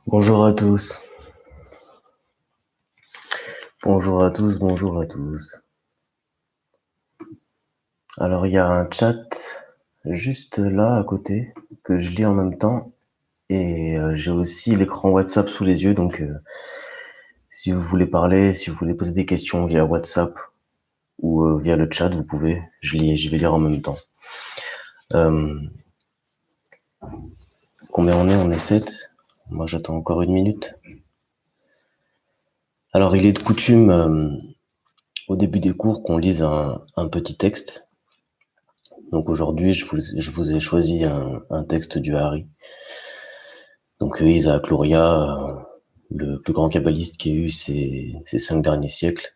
Bonjour à tous. Bonjour à tous, bonjour à tous. Alors il y a un chat juste là à côté que je lis en même temps et j'ai aussi l'écran WhatsApp sous les yeux, donc si vous voulez parler, si vous voulez poser des questions via WhatsApp ou via le chat, vous pouvez. Je vais lire en même temps. Combien on est? On est 7. Moi j'attends encore une minute. Alors il est de coutume au début des cours qu'on lise un petit texte. Donc aujourd'hui je vous ai choisi un texte du Hari. Donc Isaac Luria, le plus grand kabbaliste qui ait eu ces 5 derniers siècles.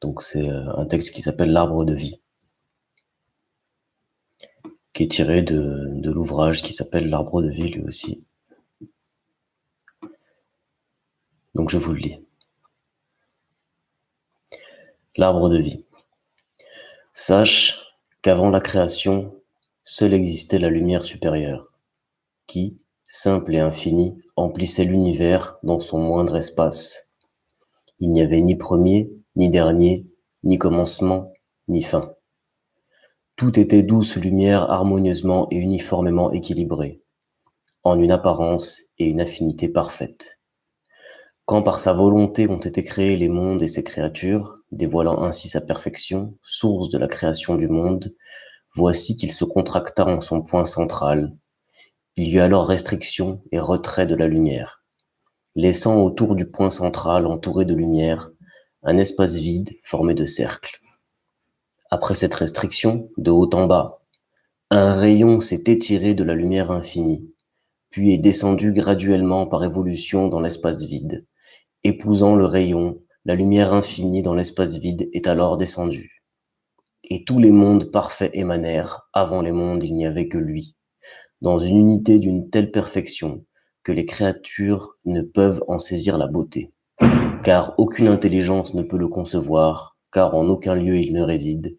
Donc c'est un texte qui s'appelle L'Arbre de vie, qui est tiré de l'ouvrage qui s'appelle L'Arbre de vie lui aussi. Donc je vous le lis. L'arbre de vie. Sache qu'avant la création, seule existait la lumière supérieure, qui, simple et infinie, emplissait l'univers dans son moindre espace. Il n'y avait ni premier, ni dernier, ni commencement, ni fin. Tout était douce lumière harmonieusement et uniformément équilibrée, en une apparence et une affinité parfaite. Quand par sa volonté ont été créés les mondes et ses créatures, dévoilant ainsi sa perfection, source de la création du monde, voici qu'il se contracta en son point central. Il y eut alors restriction et retrait de la lumière, laissant autour du point central entouré de lumière un espace vide formé de cercles. Après cette restriction, de haut en bas, un rayon s'est étiré de la lumière infinie, puis est descendu graduellement par évolution dans l'espace vide. Épousant le rayon, la lumière infinie dans l'espace vide est alors descendue. Et tous les mondes parfaits émanèrent. Avant les mondes, il n'y avait que lui, dans une unité d'une telle perfection que les créatures ne peuvent en saisir la beauté. Car aucune intelligence ne peut le concevoir, car en aucun lieu il ne réside.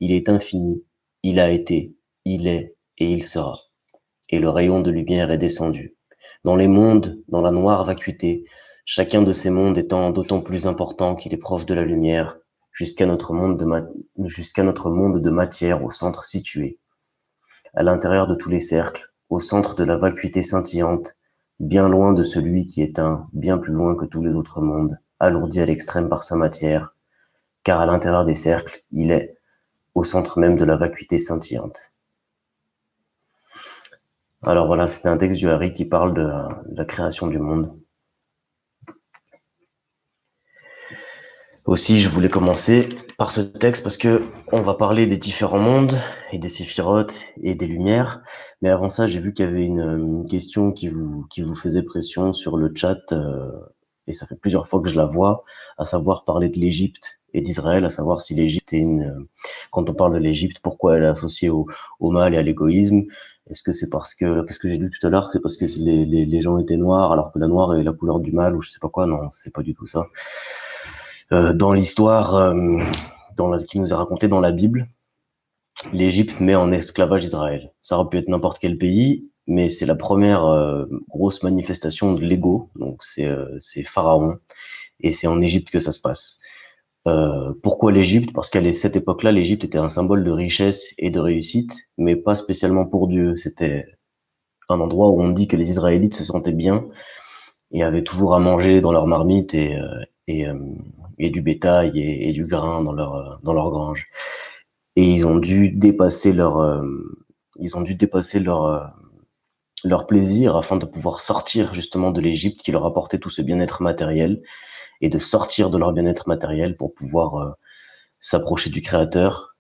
Il est infini, il a été, il est et il sera. Et le rayon de lumière est descendu. Dans les mondes, dans la noire vacuité, chacun de ces mondes étant d'autant plus important qu'il est proche de la lumière, jusqu'à notre monde de matière au centre situé, à l'intérieur de tous les cercles, au centre de la vacuité scintillante, bien loin de celui qui est un, bien plus loin que tous les autres mondes, alourdi à l'extrême par sa matière, car à l'intérieur des cercles, il est au centre même de la vacuité scintillante. Alors voilà, c'est un texte du Hari qui parle de la création du monde. Aussi, je voulais commencer par ce texte parce que on va parler des différents mondes et des séphirotes et des lumières. Mais avant ça, j'ai vu qu'il y avait une question qui vous faisait pression sur le chat, et ça fait plusieurs fois que je la vois, à savoir parler de l'Égypte et d'Israël, à savoir si l'Égypte est quand on parle de l'Égypte, pourquoi elle est associée au mal et à l'égoïsme. Est-ce que c'est parce que j'ai lu tout à l'heure, c'est parce que les gens étaient noirs alors que la noire est la couleur du mal ou je sais pas quoi? Non, c'est pas du tout ça. Dans l'histoire qui nous est racontée dans la Bible, l'Égypte met en esclavage Israël. Ça aurait pu être n'importe quel pays, mais c'est la première grosse manifestation de l'ego. Donc c'est Pharaon, et c'est en Égypte que ça se passe. Pourquoi l'Égypte? Parce qu'à cette époque-là, l'Égypte était un symbole de richesse et de réussite, mais pas spécialement pour Dieu. C'était un endroit où on dit que les Israélites se sentaient bien et avaient toujours à manger dans leur marmite et, euh, et du bétail et du grain dans leur grange. Et ils ont dû dépasser leur plaisir afin de pouvoir sortir justement de l'Égypte qui leur apportait tout ce bien-être matériel et de sortir de leur bien-être matériel pour pouvoir s'approcher du Créateur.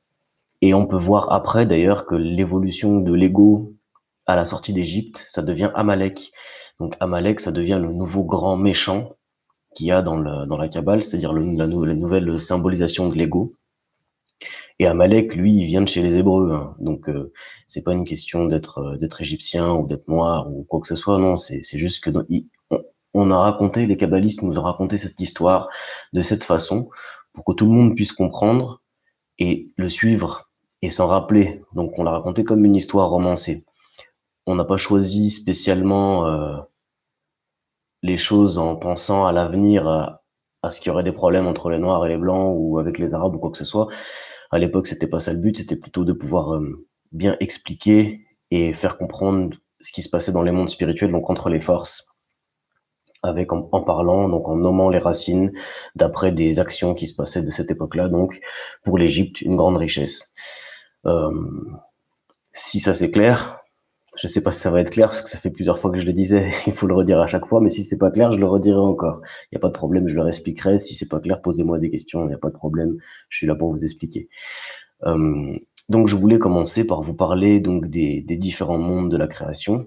Et on peut voir après d'ailleurs que l'évolution de l'ego à la sortie d'Égypte, ça devient Amalek. Donc Amalek, ça devient le nouveau grand méchant qu'il y a dans la Kabbale, c'est-à-dire la nouvelle symbolisation de l'ego. Et Amalek, lui, il vient de chez les Hébreux, hein. Donc c'est pas une question d'être égyptien ou d'être noir ou quoi que ce soit. Non, c'est juste que on a raconté, les kabbalistes nous ont raconté cette histoire de cette façon pour que tout le monde puisse comprendre et le suivre et s'en rappeler. Donc on l'a raconté comme une histoire romancée. On n'a pas choisi spécialement les choses en pensant à l'avenir, à ce qu'il y aurait des problèmes entre les Noirs et les Blancs ou avec les Arabes ou quoi que ce soit. À l'époque, c'était pas ça le but, c'était plutôt de pouvoir bien expliquer et faire comprendre ce qui se passait dans les mondes spirituels, donc entre les forces, avec en parlant, donc en nommant les racines d'après des actions qui se passaient de cette époque-là. Donc, pour l'Égypte, une grande richesse. Euh, Si ça c'est clair, je sais pas si ça va être clair parce que ça fait plusieurs fois que je le disais, il faut le redire à chaque fois, mais si c'est pas clair, je le redirai encore. Il n'y a pas de problème, je leur expliquerai. Si c'est pas clair, posez-moi des questions, il n'y a pas de problème, je suis là pour vous expliquer. Euh, donc je voulais commencer par vous parler donc des différents mondes de la création.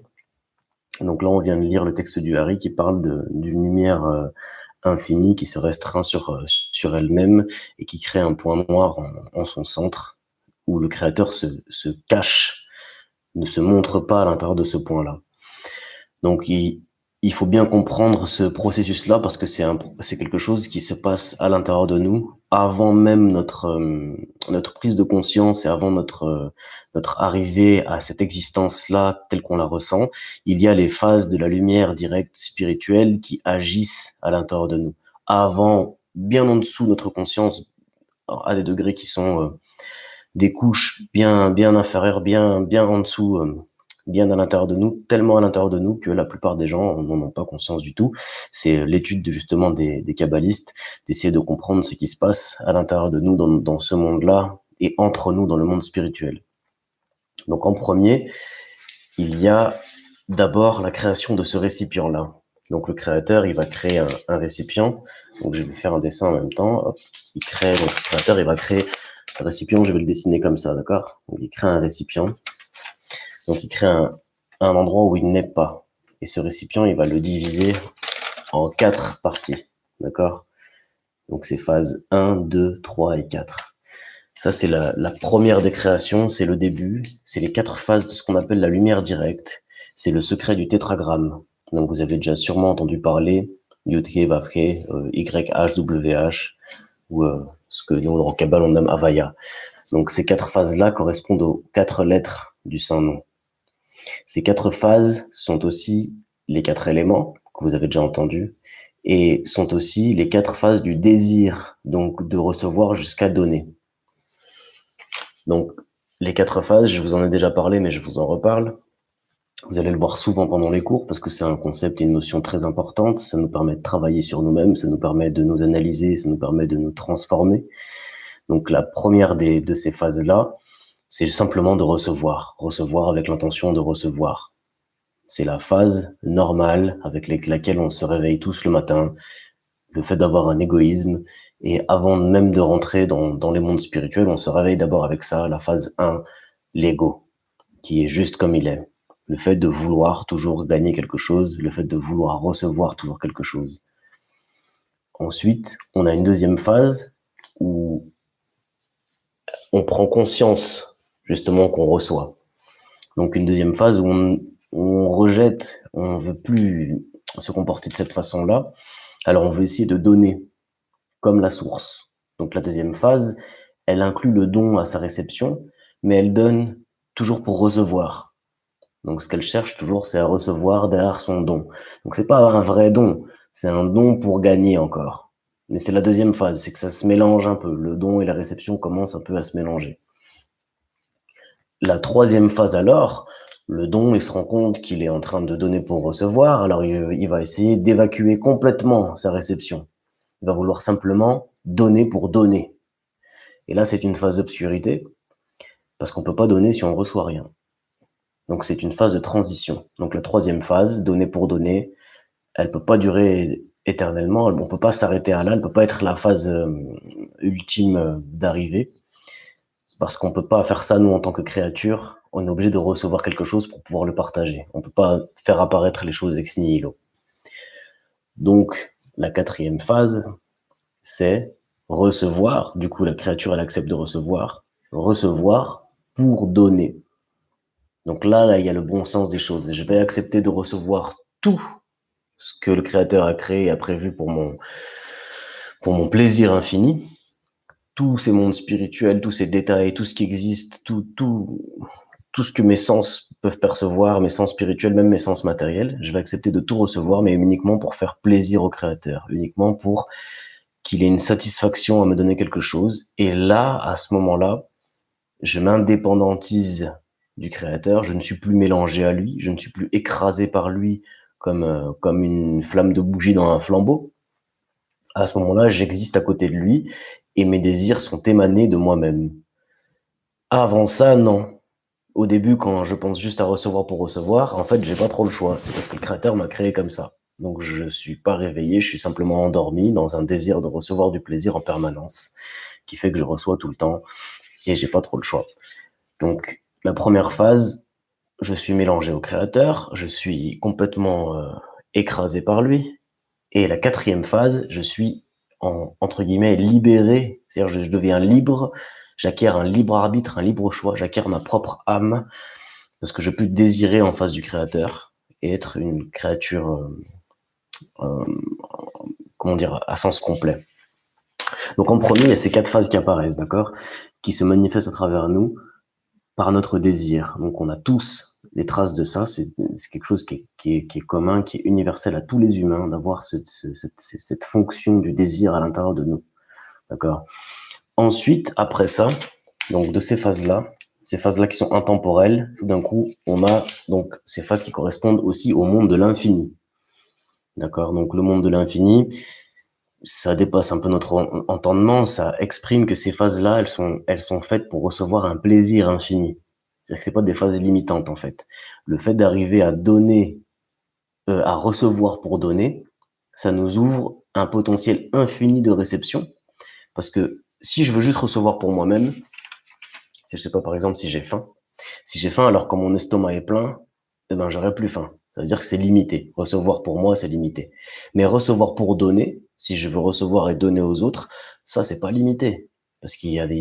Donc là, on vient de lire le texte du Hari qui parle d'une lumière infinie qui se restreint sur elle-même et qui crée un point noir en son centre où le créateur se cache, ne se montre pas à l'intérieur de ce point-là. Donc, il faut bien comprendre ce processus-là parce que c'est quelque chose qui se passe à l'intérieur de nous avant même notre prise de conscience et avant notre arrivée à cette existence-là telle qu'on la ressent. Il y a les phases de la lumière directe spirituelle qui agissent à l'intérieur de nous. Avant, bien en dessous de notre conscience, à des degrés qui sont des couches bien inférieures, bien en dessous, bien à l'intérieur de nous, tellement à l'intérieur de nous que la plupart des gens n'en ont pas conscience du tout. C'est l'étude justement des kabbalistes, d'essayer de comprendre ce qui se passe à l'intérieur de nous dans ce monde-là et entre nous dans le monde spirituel. Donc en premier, il y a d'abord la création de ce récipient-là. Donc le créateur, il va créer un récipient. Donc je vais faire un dessin en même temps. Hop. Donc le créateur, il va créer un récipient, je vais le dessiner comme ça, d'accord? Donc il crée un récipient. Donc il crée un endroit où il n'est pas. Et ce récipient, il va le diviser en 4 parties, d'accord? Donc c'est phase 1, 2, 3 et 4. Ça, c'est la première des créations, c'est le début. C'est les 4 phases de ce qu'on appelle la lumière directe. C'est le secret du tétragramme. Donc vous avez déjà sûrement entendu parler Yud-Ke, Vav-Ke, YHWH, ou ce que nous, en Kabbale, on nomme Havaya. Donc ces 4 phases-là correspondent aux 4 lettres du Saint-Nom. Ces 4 phases sont aussi les 4 éléments que vous avez déjà entendus et sont aussi les 4 phases du désir, donc de recevoir jusqu'à donner. Donc les 4 phases, je vous en ai déjà parlé, mais je vous en reparle. Vous allez le voir souvent pendant les cours parce que c'est un concept et une notion très importante. Ça nous permet de travailler sur nous-mêmes, ça nous permet de nous analyser, ça nous permet de nous transformer. Donc la première de ces phases-là, c'est simplement de recevoir avec l'intention de recevoir. C'est la phase normale avec laquelle on se réveille tous le matin, le fait d'avoir un égoïsme. Et avant même de rentrer dans les mondes spirituels, on se réveille d'abord avec ça, la phase 1, l'ego, qui est juste comme il est. Le fait de vouloir toujours gagner quelque chose, le fait de vouloir recevoir toujours quelque chose. Ensuite, on a une deuxième phase où on prend conscience justement qu'on reçoit. Donc une deuxième phase où on rejette, on ne veut plus se comporter de cette façon-là. Alors on veut essayer de donner comme la source. Donc la deuxième phase, elle inclut le don à sa réception, mais elle donne toujours pour recevoir. Donc ce qu'elle cherche toujours, c'est à recevoir derrière son don. Donc c'est pas un vrai don, c'est un don pour gagner encore. Mais c'est la deuxième phase, c'est que ça se mélange un peu. Le don et la réception commencent un peu à se mélanger. La troisième phase alors, le don, il se rend compte qu'il est en train de donner pour recevoir, alors il va essayer d'évacuer complètement sa réception. Il va vouloir simplement donner pour donner. Et là, c'est une phase d'obscurité, parce qu'on ne peut pas donner si on ne reçoit rien. Donc c'est une phase de transition. Donc la troisième phase, donner pour donner, elle ne peut pas durer éternellement, on ne peut pas s'arrêter à là, elle ne peut pas être la phase ultime d'arrivée, parce qu'on ne peut pas faire ça, nous, en tant que créature. On est obligé de recevoir quelque chose pour pouvoir le partager. On ne peut pas faire apparaître les choses ex nihilo. Donc, la quatrième phase, c'est recevoir. Du coup, la créature, elle accepte de recevoir. Recevoir pour donner. Donc là, il y a le bon sens des choses. Je vais accepter de recevoir tout ce que le créateur a créé et a prévu pour mon plaisir infini. tous ces mondes spirituels, tous ces détails, tout ce qui existe, tout ce que mes sens peuvent percevoir, mes sens spirituels, même mes sens matériels. Je vais accepter de tout recevoir, mais uniquement pour faire plaisir au Créateur, uniquement pour qu'il ait une satisfaction à me donner quelque chose. Et là, à ce moment-là, je m'indépendantise du Créateur, je ne suis plus mélangé à lui, je ne suis plus écrasé par lui comme une flamme de bougie dans un flambeau. À ce moment-là, j'existe à côté de lui et mes désirs sont émanés de moi-même. Avant ça, non. Au début, quand je pense juste à recevoir pour recevoir, en fait, j'ai pas trop le choix. C'est parce que le Créateur m'a créé comme ça. Donc, je suis pas réveillé, je suis simplement endormi dans un désir de recevoir du plaisir en permanence, qui fait que je reçois tout le temps et j'ai pas trop le choix. Donc, la première phase, je suis mélangé au Créateur, je suis complètement écrasé par lui. Et la quatrième phase, je suis entre guillemets libéré, c'est-à-dire je deviens libre, j'acquiers un libre arbitre, un libre choix, j'acquiers ma propre âme, parce que je peux désirer en face du Créateur et être une créature, euh, comment dire, à sens complet. Donc en premier, il y a ces quatre phases qui apparaissent, d'accord, qui se manifestent à travers nous par notre désir. Donc on a tous les traces de ça, c'est quelque chose qui est commun, qui est universel à tous les humains, d'avoir cette fonction du désir à l'intérieur de nous, d'accord. Ensuite, après ça, donc de ces phases-là qui sont intemporelles, tout d'un coup, on a donc ces phases qui correspondent aussi au monde de l'infini. D'accord? Donc le monde de l'infini, ça dépasse un peu notre entendement, ça exprime que ces phases-là, elles sont faites pour recevoir un plaisir infini. C'est-à-dire que c'est pas des phases limitantes, en fait. Le fait d'arriver à donner, à recevoir pour donner, ça nous ouvre un potentiel infini de réception. Parce que si je veux juste recevoir pour moi-même, si je sais pas, par exemple, si j'ai faim, alors que mon estomac est plein, eh ben, j'aurai plus faim. Ça veut dire que c'est limité. Recevoir pour moi, c'est limité. Mais recevoir pour donner, si je veux recevoir et donner aux autres, ça, c'est pas limité. Parce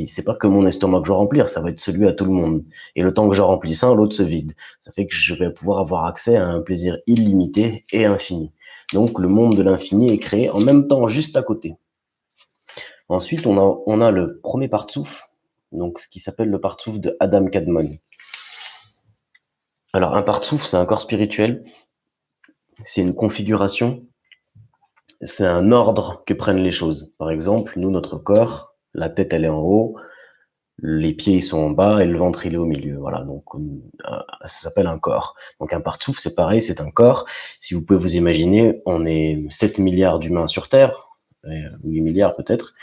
c'est pas que mon estomac que je vais remplir, ça va être celui à tout le monde. Et le temps que je remplis un, l'autre se vide. Ça fait que je vais pouvoir avoir accès à un plaisir illimité et infini. Donc, le monde de l'infini est créé en même temps, juste à côté. Ensuite, on a le premier partsouf, donc ce qui s'appelle le partsouf de Adam Kadmon. Alors, un partsouf, c'est un corps spirituel, c'est une configuration, c'est un ordre que prennent les choses. Par exemple, nous, notre corps, la tête, elle est en haut, les pieds, ils sont en bas et le ventre, il est au milieu. Voilà, donc ça s'appelle un corps. Donc, un partsouf, c'est pareil, c'est un corps. Si vous pouvez vous imaginer, on est 7 milliards d'humains sur Terre, 8 milliards peut-être.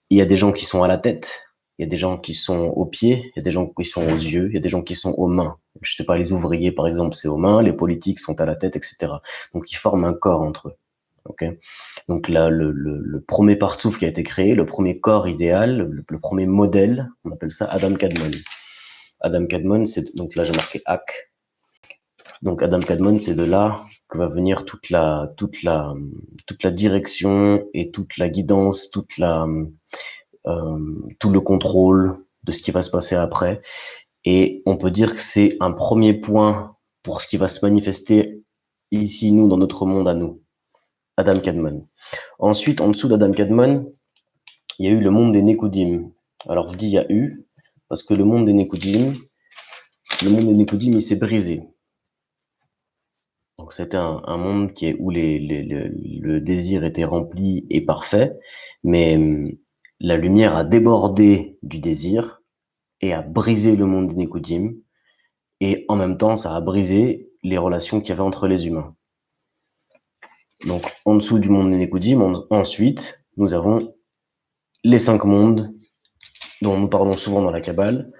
Il y a des gens qui sont à la tête, il y a des gens qui sont aux pieds, il y a des gens qui sont aux yeux, il y a des gens qui sont aux mains. Je sais pas, les ouvriers, par exemple, c'est aux mains, les politiques sont à la tête, etc. Donc, ils forment un corps entre eux. Okay. Donc là, le premier partsouf qui a été créé, le premier corps idéal, le premier modèle, on appelle ça Adam Kadmon. Adam Kadmon, c'est donc là j'ai marqué Ak. Donc Adam Kadmon, c'est de là que va venir toute la direction et toute la guidance, tout le contrôle de ce qui va se passer après. Et on peut dire que c'est un premier point pour ce qui va se manifester ici, nous, dans notre monde à nous. Adam Kadmon. Ensuite, en dessous d'Adam Kadmon, il y a eu le monde des Nekoudim. Alors, je dis il y a eu, parce que le monde des Nekoudim, il s'est brisé. Donc, c'était un monde où le désir était rempli et parfait, mais la lumière a débordé du désir et a brisé le monde des Nekoudim, et en même temps, ça a brisé les relations qu'il y avait entre les humains. Donc, en dessous du monde des Nekoudim, ensuite, nous avons les 5 mondes dont nous parlons souvent dans la Kabbale,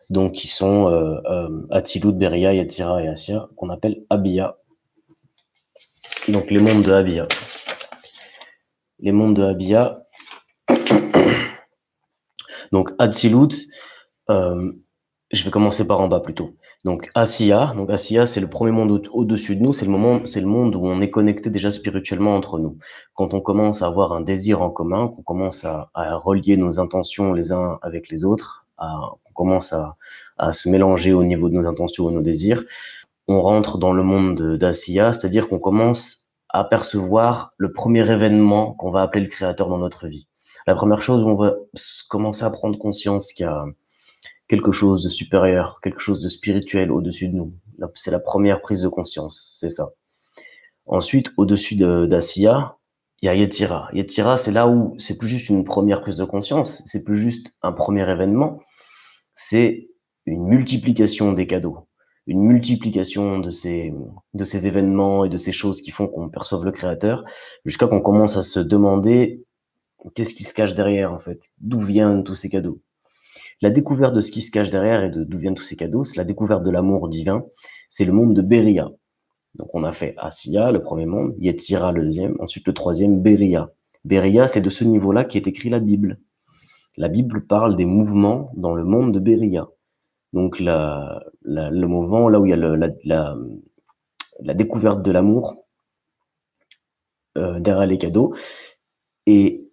donc qui sont Atzilut, Beria, Yetzira et Assia, qu'on appelle Abia. Donc les mondes de Abia. Les mondes de Abia. Donc Atzilut, je vais commencer par en bas plutôt. Donc Assia, c'est le premier monde au-dessus de nous, c'est le monde où on est connecté déjà spirituellement entre nous. Quand on commence à avoir un désir en commun, qu'on commence à relier nos intentions les uns avec les autres, qu'on commence à se mélanger au niveau de nos intentions et nos désirs, on rentre dans le monde d'Assia, c'est-à-dire qu'on commence à percevoir le premier événement qu'on va appeler le créateur dans notre vie. La première chose où on va commencer à prendre conscience qu'il y a quelque chose de supérieur, quelque chose de spirituel au-dessus de nous. C'est la première prise de conscience, c'est ça. Ensuite, au-dessus d'Asiya, il y a Yetzira. Yetzira, c'est là où c'est plus juste une première prise de conscience, c'est plus juste un premier événement, c'est une multiplication des cadeaux, une multiplication de ces événements et de ces choses qui font qu'on perçoive le Créateur, jusqu'à qu'on commence à se demander qu'est-ce qui se cache derrière, en fait, d'où viennent tous ces cadeaux. La découverte de ce qui se cache derrière et d'où viennent tous ces cadeaux, c'est la découverte de l'amour divin, c'est le monde de Beria. Donc on a fait Asiya, le premier monde, Yetzira, le deuxième, ensuite le troisième, Beria. Beria, c'est de ce niveau-là qu'est écrit la Bible. La Bible parle des mouvements dans le monde de Beria. Donc le mouvement, là où il y a la découverte de l'amour derrière les cadeaux. Et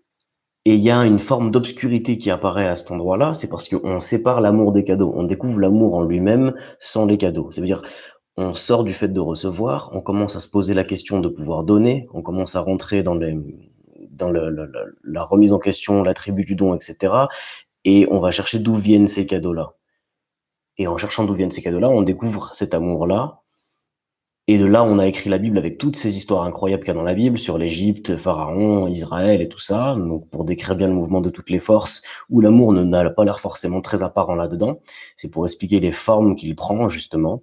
il y a une forme d'obscurité qui apparaît à cet endroit-là, c'est parce qu'on sépare l'amour des cadeaux. On découvre l'amour en lui-même sans les cadeaux. Ça veut dire on sort du fait de recevoir, on commence à se poser la question de pouvoir donner, on commence à rentrer dans la remise en question, l'attribut du don, etc. Et on va chercher d'où viennent ces cadeaux-là. Et en cherchant d'où viennent ces cadeaux-là, on découvre cet amour-là. Et de là, on a écrit la Bible avec toutes ces histoires incroyables qu'il y a dans la Bible sur l'Égypte, Pharaon, Israël et tout ça. Donc, pour décrire bien le mouvement de toutes les forces, où l'amour n'a pas l'air forcément très apparent là-dedans. C'est pour expliquer les formes qu'il prend, justement.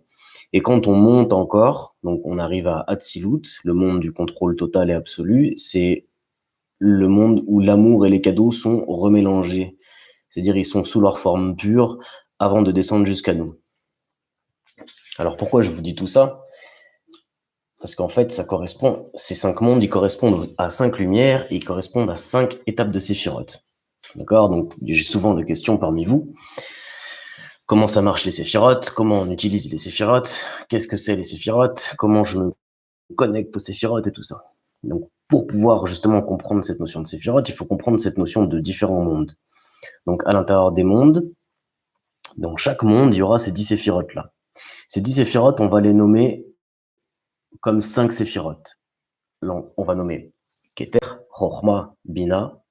Et quand on monte encore, donc on arrive à Hatzilut, le monde du contrôle total et absolu, c'est le monde où l'amour et les cadeaux sont remélangés. C'est-à-dire, ils sont sous leur forme pure avant de descendre jusqu'à nous. Alors, pourquoi je vous dis tout ça? Parce qu'en fait, ça correspond, ces 5 mondes, ils correspondent à 5 lumières, et ils correspondent à 5 étapes de séphiroth. D'accord? Donc, j'ai souvent des questions parmi vous. Comment ça marche les séphiroth? Comment on utilise les séphiroth? Qu'est-ce que c'est les séphiroth? Comment je me connecte aux séphiroth et tout ça? Donc, pour pouvoir justement comprendre cette notion de séphiroth, il faut comprendre cette notion de différents mondes. Donc, à l'intérieur des mondes, dans chaque monde, il y aura ces 10 séphiroth-là. Ces 10 séphiroth, on va les nommer comme 5 séphiroth. On va nommer Keter, Chochma, Bina.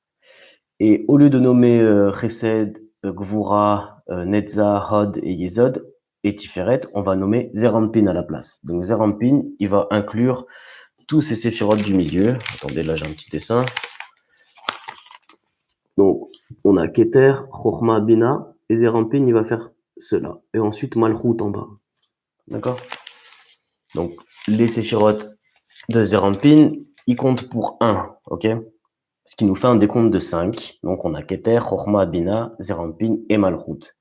Et au lieu de nommer Chesed, Gvura, Netza, Hod et Yesod et Tiferet, on va nommer Zerampin à la place. Donc Zerampin, il va inclure tous ces séphiroth du milieu. Attendez, là j'ai un petit dessin. Donc on a Keter, Chochma, Bina, et Zerampin, il va faire cela. Et ensuite Malchut en bas. D'accord? Donc les séphiroth de Zerampin, ils comptent pour 1, ok? Ce qui nous fait un décompte de 5. Donc, on a Keter, Chochma, Bina, Zerampin et Malchut.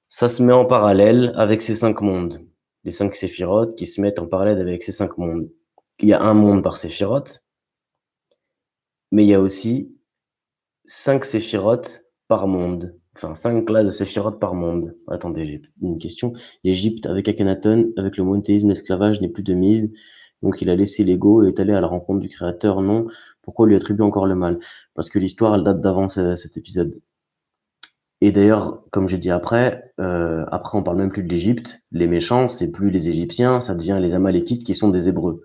Ça se met en parallèle avec ces 5 mondes. Les 5 séphiroth qui se mettent en parallèle avec ces 5 mondes. Il y a un monde par séphiroth, mais il y a aussi 5 séphiroth par monde. Enfin, 5 classes de séphiroth par monde. Attendez, j'ai une question. L'Égypte, avec Akhenaton, avec le monothéisme, l'esclavage n'est plus de mise. Donc, il a laissé l'ego et est allé à la rencontre du Créateur. Non. Pourquoi lui attribuer encore le mal? Parce que l'histoire, elle date d'avant cet épisode. Et d'ailleurs, comme j'ai dit après on parle même plus de l'Égypte. Les méchants, c'est plus les Égyptiens, ça devient les Amalékites qui sont des Hébreux.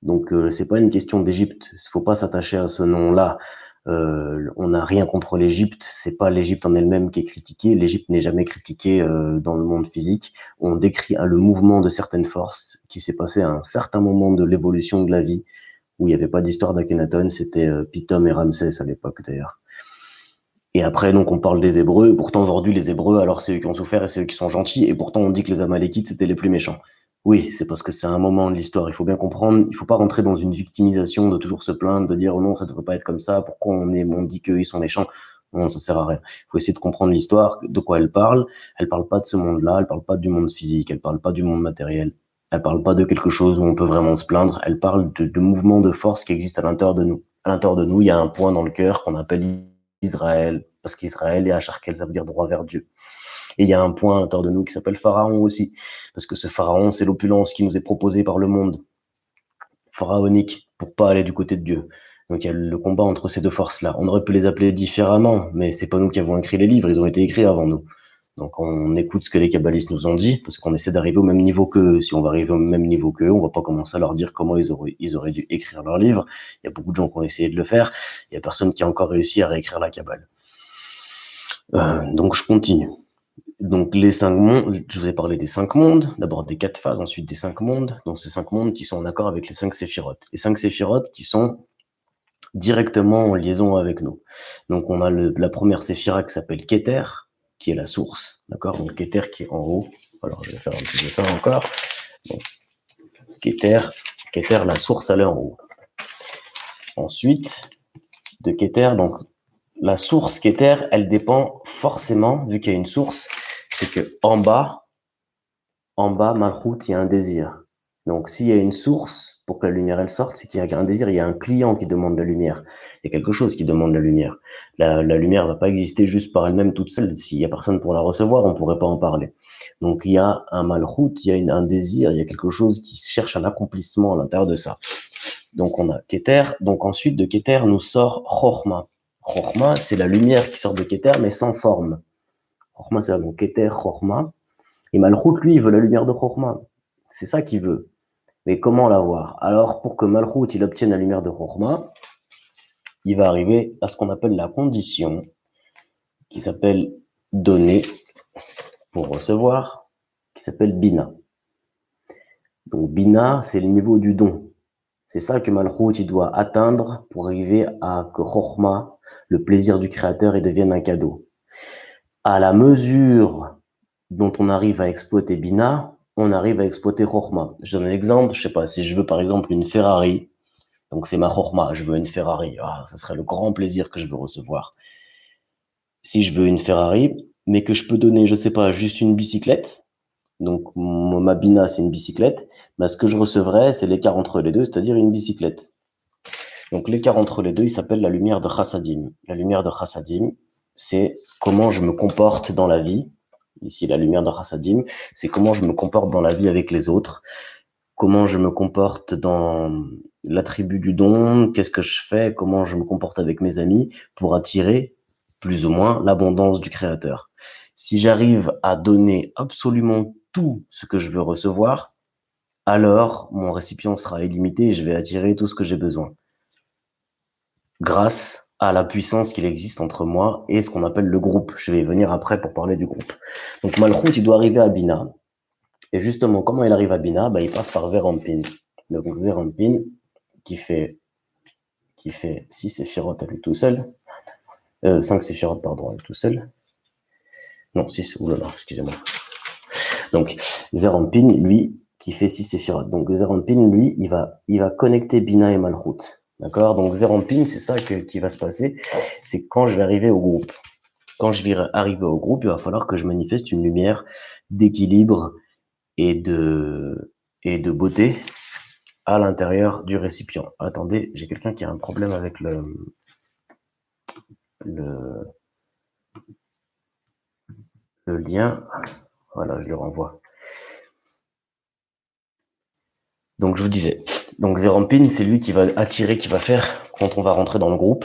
Donc, c'est pas une question d'Égypte. Il faut pas s'attacher à ce nom-là. On n'a rien contre l'Égypte. C'est pas l'Égypte en elle-même qui est critiquée. L'Égypte n'est jamais critiquée dans le monde physique. On décrit le mouvement de certaines forces qui s'est passé à un certain moment de l'évolution de la vie où il n'y avait pas d'histoire d'Akhenaton. C'était Pithom et Ramsès à l'époque d'ailleurs. Et après, donc, on parle des Hébreux. Pourtant, aujourd'hui, les Hébreux, alors c'est eux qui ont souffert et c'est eux qui sont gentils. Et pourtant, on dit que les Amalékites, c'était les plus méchants. Oui, c'est parce que c'est un moment de l'histoire. Il faut bien comprendre. Il faut pas rentrer dans une victimisation de toujours se plaindre, de dire oh non, ça devrait pas être comme ça. Pourquoi on dit qu'ils sont méchants? Non, ça sert à rien. Il faut essayer de comprendre l'histoire, de quoi elle parle. Elle parle pas de ce monde-là. Elle parle pas du monde physique. Elle parle pas du monde matériel. Elle parle pas de quelque chose où on peut vraiment se plaindre. Elle parle de mouvements de force qui existent à l'intérieur de nous. À l'intérieur de nous, il y a un point dans le cœur qu'on appelle Israël, parce qu'Israël et Acharkel, ça veut dire droit vers Dieu. Et il y a un point à l'intérieur de nous qui s'appelle Pharaon aussi, parce que ce Pharaon, c'est l'opulence qui nous est proposée par le monde pharaonique pour pas aller du côté de Dieu. Donc il y a le combat entre ces deux forces-là. On aurait pu les appeler différemment, mais c'est pas nous qui avons écrit les livres, ils ont été écrits avant nous. Donc, on écoute ce que les kabbalistes nous ont dit, parce qu'on essaie d'arriver au même niveau qu'eux. Si on va arriver au même niveau qu'eux, on va pas commencer à leur dire comment ils auraient dû écrire leur livre. Il y a beaucoup de gens qui ont essayé de le faire. Il y a personne qui a encore réussi à réécrire la Kabbale. Donc, je continue. Donc, les 5 mondes, je vous ai parlé des 5 mondes, d'abord des 4 phases, ensuite des 5 mondes. Donc, ces 5 mondes qui sont en accord avec les 5 séphirotes. Les 5 séphirotes qui sont directement en liaison avec nous. Donc, on a la première séphira qui s'appelle Keter, qui est la source, d'accord? Donc, Keter qui est en haut. Alors, je vais faire un petit dessin encore. Donc, Keter, la source, elle est en haut. Ensuite, de Keter, donc, la source Keter, elle dépend forcément, vu qu'il y a une source, c'est que en bas, Malchut, il y a un désir. Donc, s'il y a une source pour que la lumière elle sorte, c'est qu'il y a un désir, il y a un client qui demande la lumière. Il y a quelque chose qui demande la lumière. La lumière ne va pas exister juste par elle-même toute seule. S'il y a personne pour la recevoir, on ne pourrait pas en parler. Donc, il y a un Malchut, il y a un désir, il y a quelque chose qui cherche un accomplissement à l'intérieur de ça. Donc, on a Keter. Donc, ensuite, de Keter nous sort Chochma. Chochma, c'est la lumière qui sort de Keter, mais sans forme. Chochma, c'est donc Keter, Chochma. Et Malchut, lui, il veut la lumière de Chochma. C'est ça qu'il veut. Mais comment l'avoir? Alors, pour que Malchut, il obtienne la lumière de Chochma, il va arriver à ce qu'on appelle la condition, qui s'appelle donner pour recevoir, qui s'appelle Bina. Donc, Bina, c'est le niveau du don. C'est ça que Malchut, il doit atteindre pour arriver à que Chochma, le plaisir du Créateur, il devienne un cadeau. À la mesure dont on arrive à exploiter Bina, on arrive à exploiter Chochma. Je donne un exemple, je sais pas, si je veux par exemple une Ferrari, donc c'est ma Chochma, je veux une Ferrari, ça serait le grand plaisir que je veux recevoir. Si je veux une Ferrari, mais que je peux donner, je sais pas, juste une bicyclette, donc ma Bina c'est une bicyclette, ce que je recevrais c'est l'écart entre les deux, c'est-à-dire une bicyclette. Donc l'écart entre les deux, il s'appelle la lumière de Chassadim. La lumière de Chassadim, c'est comment je me comporte dans la vie. Ici, la lumière de Chassadim, c'est comment je me comporte dans la vie avec les autres, comment je me comporte dans l'attribut du don, qu'est-ce que je fais, comment je me comporte avec mes amis pour attirer plus ou moins l'abondance du Créateur. Si j'arrive à donner absolument tout ce que je veux recevoir, alors mon récipient sera illimité et je vais attirer tout ce que j'ai besoin. Grâce à la puissance qu'il existe entre moi et ce qu'on appelle le groupe. Je vais y venir après pour parler du groupe. Donc Malchut, il doit arriver à Bina. Et justement, comment il arrive à Bina? Il passe par Zeir Anpin. Donc Zeir Anpin, qui fait 6 séphirotes à lui tout seul. 5 séphirotes, pardon, à lui tout seul. Non, 6, oulala, excusez-moi. Donc Zeir Anpin, lui, qui fait 6 séphirotes. Donc Zeir Anpin, lui, il va connecter Bina et Malchut. D'accord? Donc Zeir Anpin, c'est ça qui va se passer. C'est quand je vais arriver au groupe. Quand je vais arriver au groupe, il va falloir que je manifeste une lumière d'équilibre et de beauté à l'intérieur du récipient. Attendez, j'ai quelqu'un qui a un problème avec le lien. Voilà, je le renvoie. Donc je vous disais, donc Zeir Anpin, c'est lui qui va attirer, qui va faire, quand on va rentrer dans le groupe,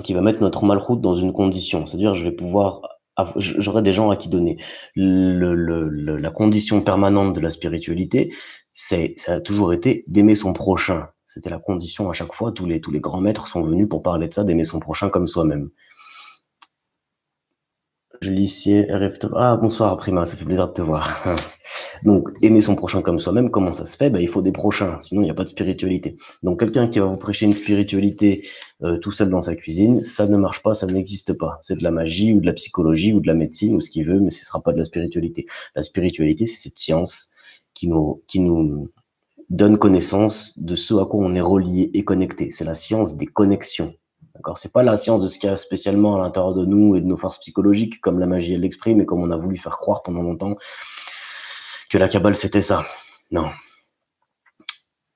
qui va mettre notre Malchut dans une condition. C'est-à-dire, j'aurai des gens à qui donner. La condition permanente de la spiritualité, ça a toujours été d'aimer son prochain. C'était la condition à chaque fois. Tous les grands maîtres sont venus pour parler de ça, d'aimer son prochain comme soi-même. Je lis ici, ah, bonsoir Prima, ça fait plaisir de te voir. Donc, aimer son prochain comme soi-même, comment ça se fait? Il faut des prochains, sinon il n'y a pas de spiritualité. Donc, quelqu'un qui va vous prêcher une spiritualité tout seul dans sa cuisine, ça ne marche pas, ça n'existe pas. C'est de la magie ou de la psychologie ou de la médecine ou ce qu'il veut, mais ce ne sera pas de la spiritualité. La spiritualité, c'est cette science qui nous donne connaissance de ce à quoi on est relié et connecté. C'est la science des connexions. D'accord? C'est pas la science de ce qu'il y a spécialement à l'intérieur de nous et de nos forces psychologiques, comme la magie elle l'exprime et comme on a voulu faire croire pendant longtemps que la Kabbale c'était ça. Non.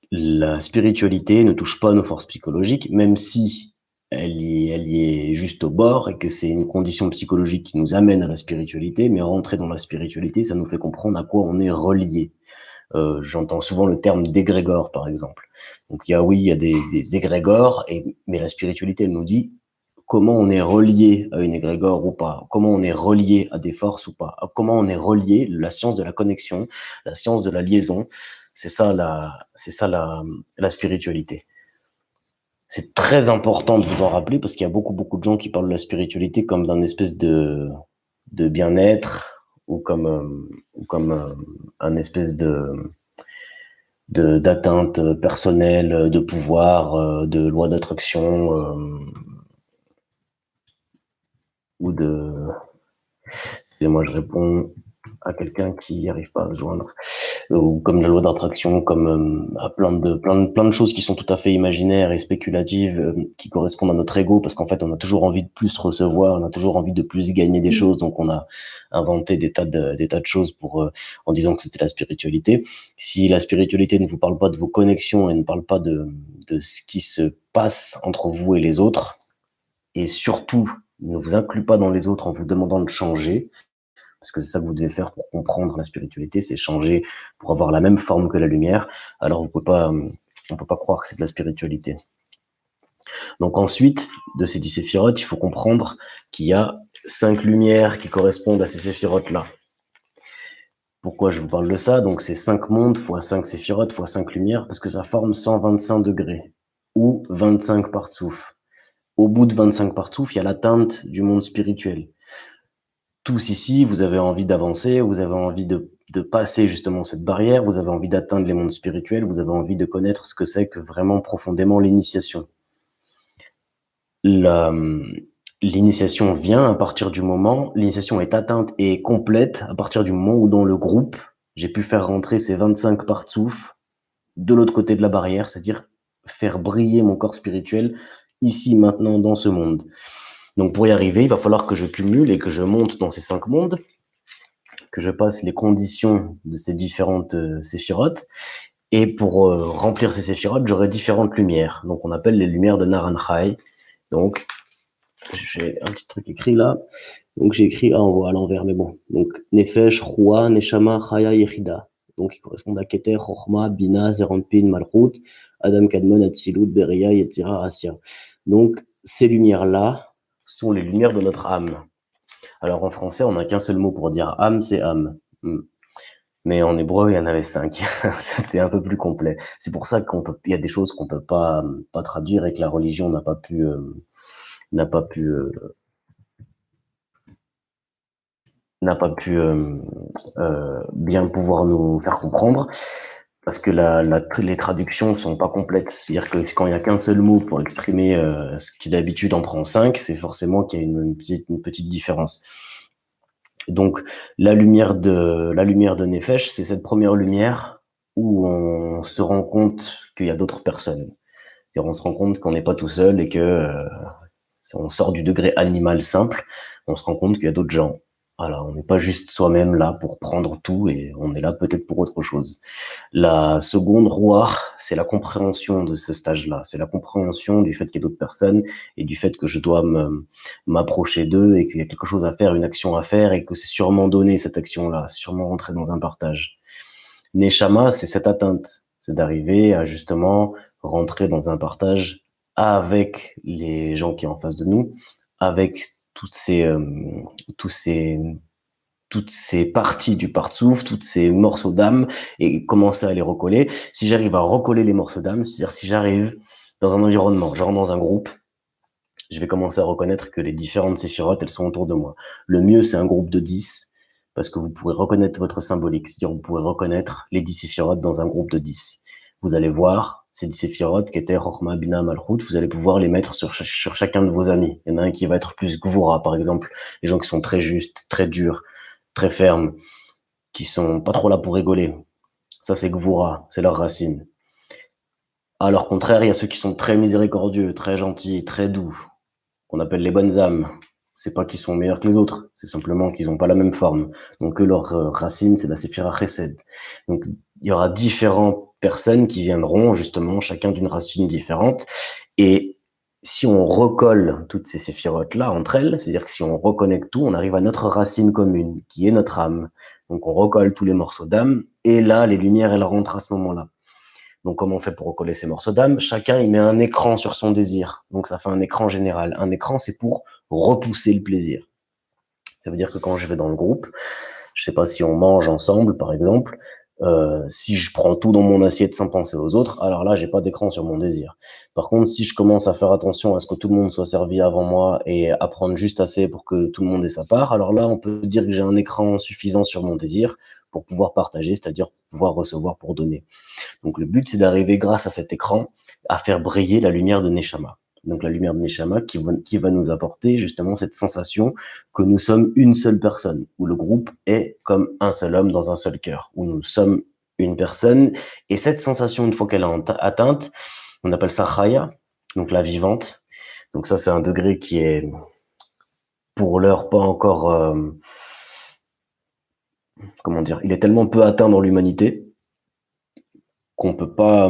La spiritualité ne touche pas nos forces psychologiques, même si elle y est juste au bord et que c'est une condition psychologique qui nous amène à la spiritualité, mais rentrer dans la spiritualité, ça nous fait comprendre à quoi on est relié. J'entends souvent le terme d'égrégore, par exemple. Donc il y a des égrégores, mais la spiritualité, elle nous dit comment on est relié à une égrégore ou pas, comment on est relié à des forces ou pas, comment on est relié, la science de la connexion, la science de la liaison, c'est ça la spiritualité. C'est très important de vous en rappeler parce qu'il y a beaucoup de gens qui parlent de la spiritualité comme d'un espèce de bien-être ou comme un espèce d'atteinte personnelle, de pouvoir, de loi d'attraction ou de. Excusez-moi, je réponds à quelqu'un qui n'arrive pas à se joindre. Ou comme la loi d'attraction, comme à plein de choses qui sont tout à fait imaginaires et spéculatives, qui correspondent à notre ego, parce qu'en fait, on a toujours envie de plus recevoir, on a toujours envie de plus gagner des choses, donc on a inventé des tas de choses en disant que c'était la spiritualité. Si la spiritualité ne vous parle pas de vos connexions et ne parle pas de ce qui se passe entre vous et les autres, et surtout ne vous inclut pas dans les autres en vous demandant de changer, parce que c'est ça que vous devez faire pour comprendre la spiritualité, c'est changer pour avoir la même forme que la lumière. Alors on peut pas croire que c'est de la spiritualité. Donc ensuite, de ces 10 séphirotes, il faut comprendre qu'il y a 5 lumières qui correspondent à ces séphirotes-là. Pourquoi je vous parle de ça? Donc c'est 5 mondes fois 5 séphirotes fois 5 lumières, parce que ça forme 125 degrés, ou 25 partsouf. Au bout de 25 partsouf, il y a l'atteinte du monde spirituel. Tous ici, vous avez envie d'avancer, vous avez envie de passer justement cette barrière, vous avez envie d'atteindre les mondes spirituels, vous avez envie de connaître ce que c'est que vraiment profondément l'initiation. L'initiation vient à partir du moment, l'initiation est atteinte et complète à partir du moment où dans le groupe, j'ai pu faire rentrer ces 25 partsouf de l'autre côté de la barrière, c'est-à-dire faire briller mon corps spirituel ici, maintenant, dans ce monde. Donc pour y arriver, il va falloir que je cumule et que je monte dans ces 5 mondes, que je passe les conditions de ces différentes séphirotes. Et pour remplir ces séphirotes, j'aurai différentes lumières. Donc on appelle les lumières de Naranjai. Donc j'ai un petit truc écrit là. Donc j'ai écrit, on voit à l'envers, mais bon. Donc Nefesh, Chua, Neshama, Chaya, Yechida. Donc ils correspondent à Keter, Chochma, Bina, Zeranpin, Malchut, Adam, Kadmon, Atzilut, Beria, Yetzira, Asya. Donc ces lumières-là sont les lumières de notre âme. Alors en français, on n'a qu'un seul mot pour dire âme, c'est âme. Mais en hébreu, il y en avait 5. C'était un peu plus complet. C'est pour ça qu'il y a des choses qu'on peut pas traduire et que la religion n'a pas pu bien pouvoir nous faire comprendre, parce que les traductions sont pas complètes. C'est-à-dire que quand il y a qu'un seul mot pour exprimer ce qui d'habitude en prend 5, c'est forcément qu'il y a une petite différence. Donc la lumière de Nefesh, c'est cette première lumière où on se rend compte qu'il y a d'autres personnes. C'est-à-dire on se rend compte qu'on n'est pas tout seul et que si on sort du degré animal simple, on se rend compte qu'il y a d'autres gens. Voilà, on n'est pas juste soi-même là pour prendre tout et on est là peut-être pour autre chose. La seconde rouah, c'est la compréhension de ce stage-là. C'est la compréhension du fait qu'il y a d'autres personnes et du fait que je dois m'approcher d'eux et qu'il y a quelque chose à faire, une action à faire et que c'est sûrement donné cette action-là, c'est sûrement rentrer dans un partage. Neshama, c'est cette atteinte. C'est d'arriver à justement rentrer dans un partage avec les gens qui sont en face de nous, avec toutes ces parties du partsouf, toutes ces morceaux d'âme, et commencer à les recoller. Si j'arrive à recoller les morceaux d'âme, c'est-à-dire si j'arrive dans un environnement, je rentre dans un groupe, je vais commencer à reconnaître que les différentes séphirotes, elles sont autour de moi. Le mieux, c'est un groupe de 10, parce que vous pourrez reconnaître votre symbolique, c'est-à-dire vous pourrez reconnaître les 10 séphirotes dans un groupe de 10. Vous allez voir ces 10 séphirotes, Keter, Chochma, Bina, Malchut, vous allez pouvoir les mettre sur chacun de vos amis. Il y en a un qui va être plus Gvura, par exemple, les gens qui sont très justes, très durs, très fermes, qui sont pas trop là pour rigoler. Ça, c'est Gvura, c'est leur racine. À leur contraire, il y a ceux qui sont très miséricordieux, très gentils, très doux, qu'on appelle les bonnes âmes. C'est pas qu'ils sont meilleurs que les autres, c'est simplement qu'ils n'ont pas la même forme. Donc eux, leur racine, c'est la Séphira Chesed. Donc il y aura différentes personnes qui viendront justement, chacun d'une racine différente. Et si on recolle toutes ces séphirotes-là entre elles, c'est-à-dire que si on reconnecte tout, on arrive à notre racine commune, qui est notre âme. Donc on recolle tous les morceaux d'âme, et là, les lumières, elles rentrent à ce moment-là. Donc, comment on fait pour recoller ces morceaux d'âme? Chacun, il met un écran sur son désir. Donc, ça fait un écran général. Un écran, c'est pour repousser le plaisir. Ça veut dire que quand je vais dans le groupe, je sais pas si on mange ensemble, par exemple, si je prends tout dans mon assiette sans penser aux autres, alors là, j'ai pas d'écran sur mon désir. Par contre, si je commence à faire attention à ce que tout le monde soit servi avant moi et à prendre juste assez pour que tout le monde ait sa part, alors là, on peut dire que j'ai un écran suffisant sur mon désir pour pouvoir partager, c'est-à-dire pouvoir recevoir pour donner. Donc le but, c'est d'arriver grâce à cet écran à faire briller la lumière de Neshama. Donc la lumière de Neshama qui va nous apporter justement cette sensation que nous sommes une seule personne, où le groupe est comme un seul homme dans un seul cœur, où nous sommes une personne. Et cette sensation, une fois qu'elle est atteinte, on appelle ça Chaya, donc la vivante. Donc ça, c'est un degré qui est pour l'heure pas encore, comment dire, il est tellement peu atteint dans l'humanité qu'on peut pas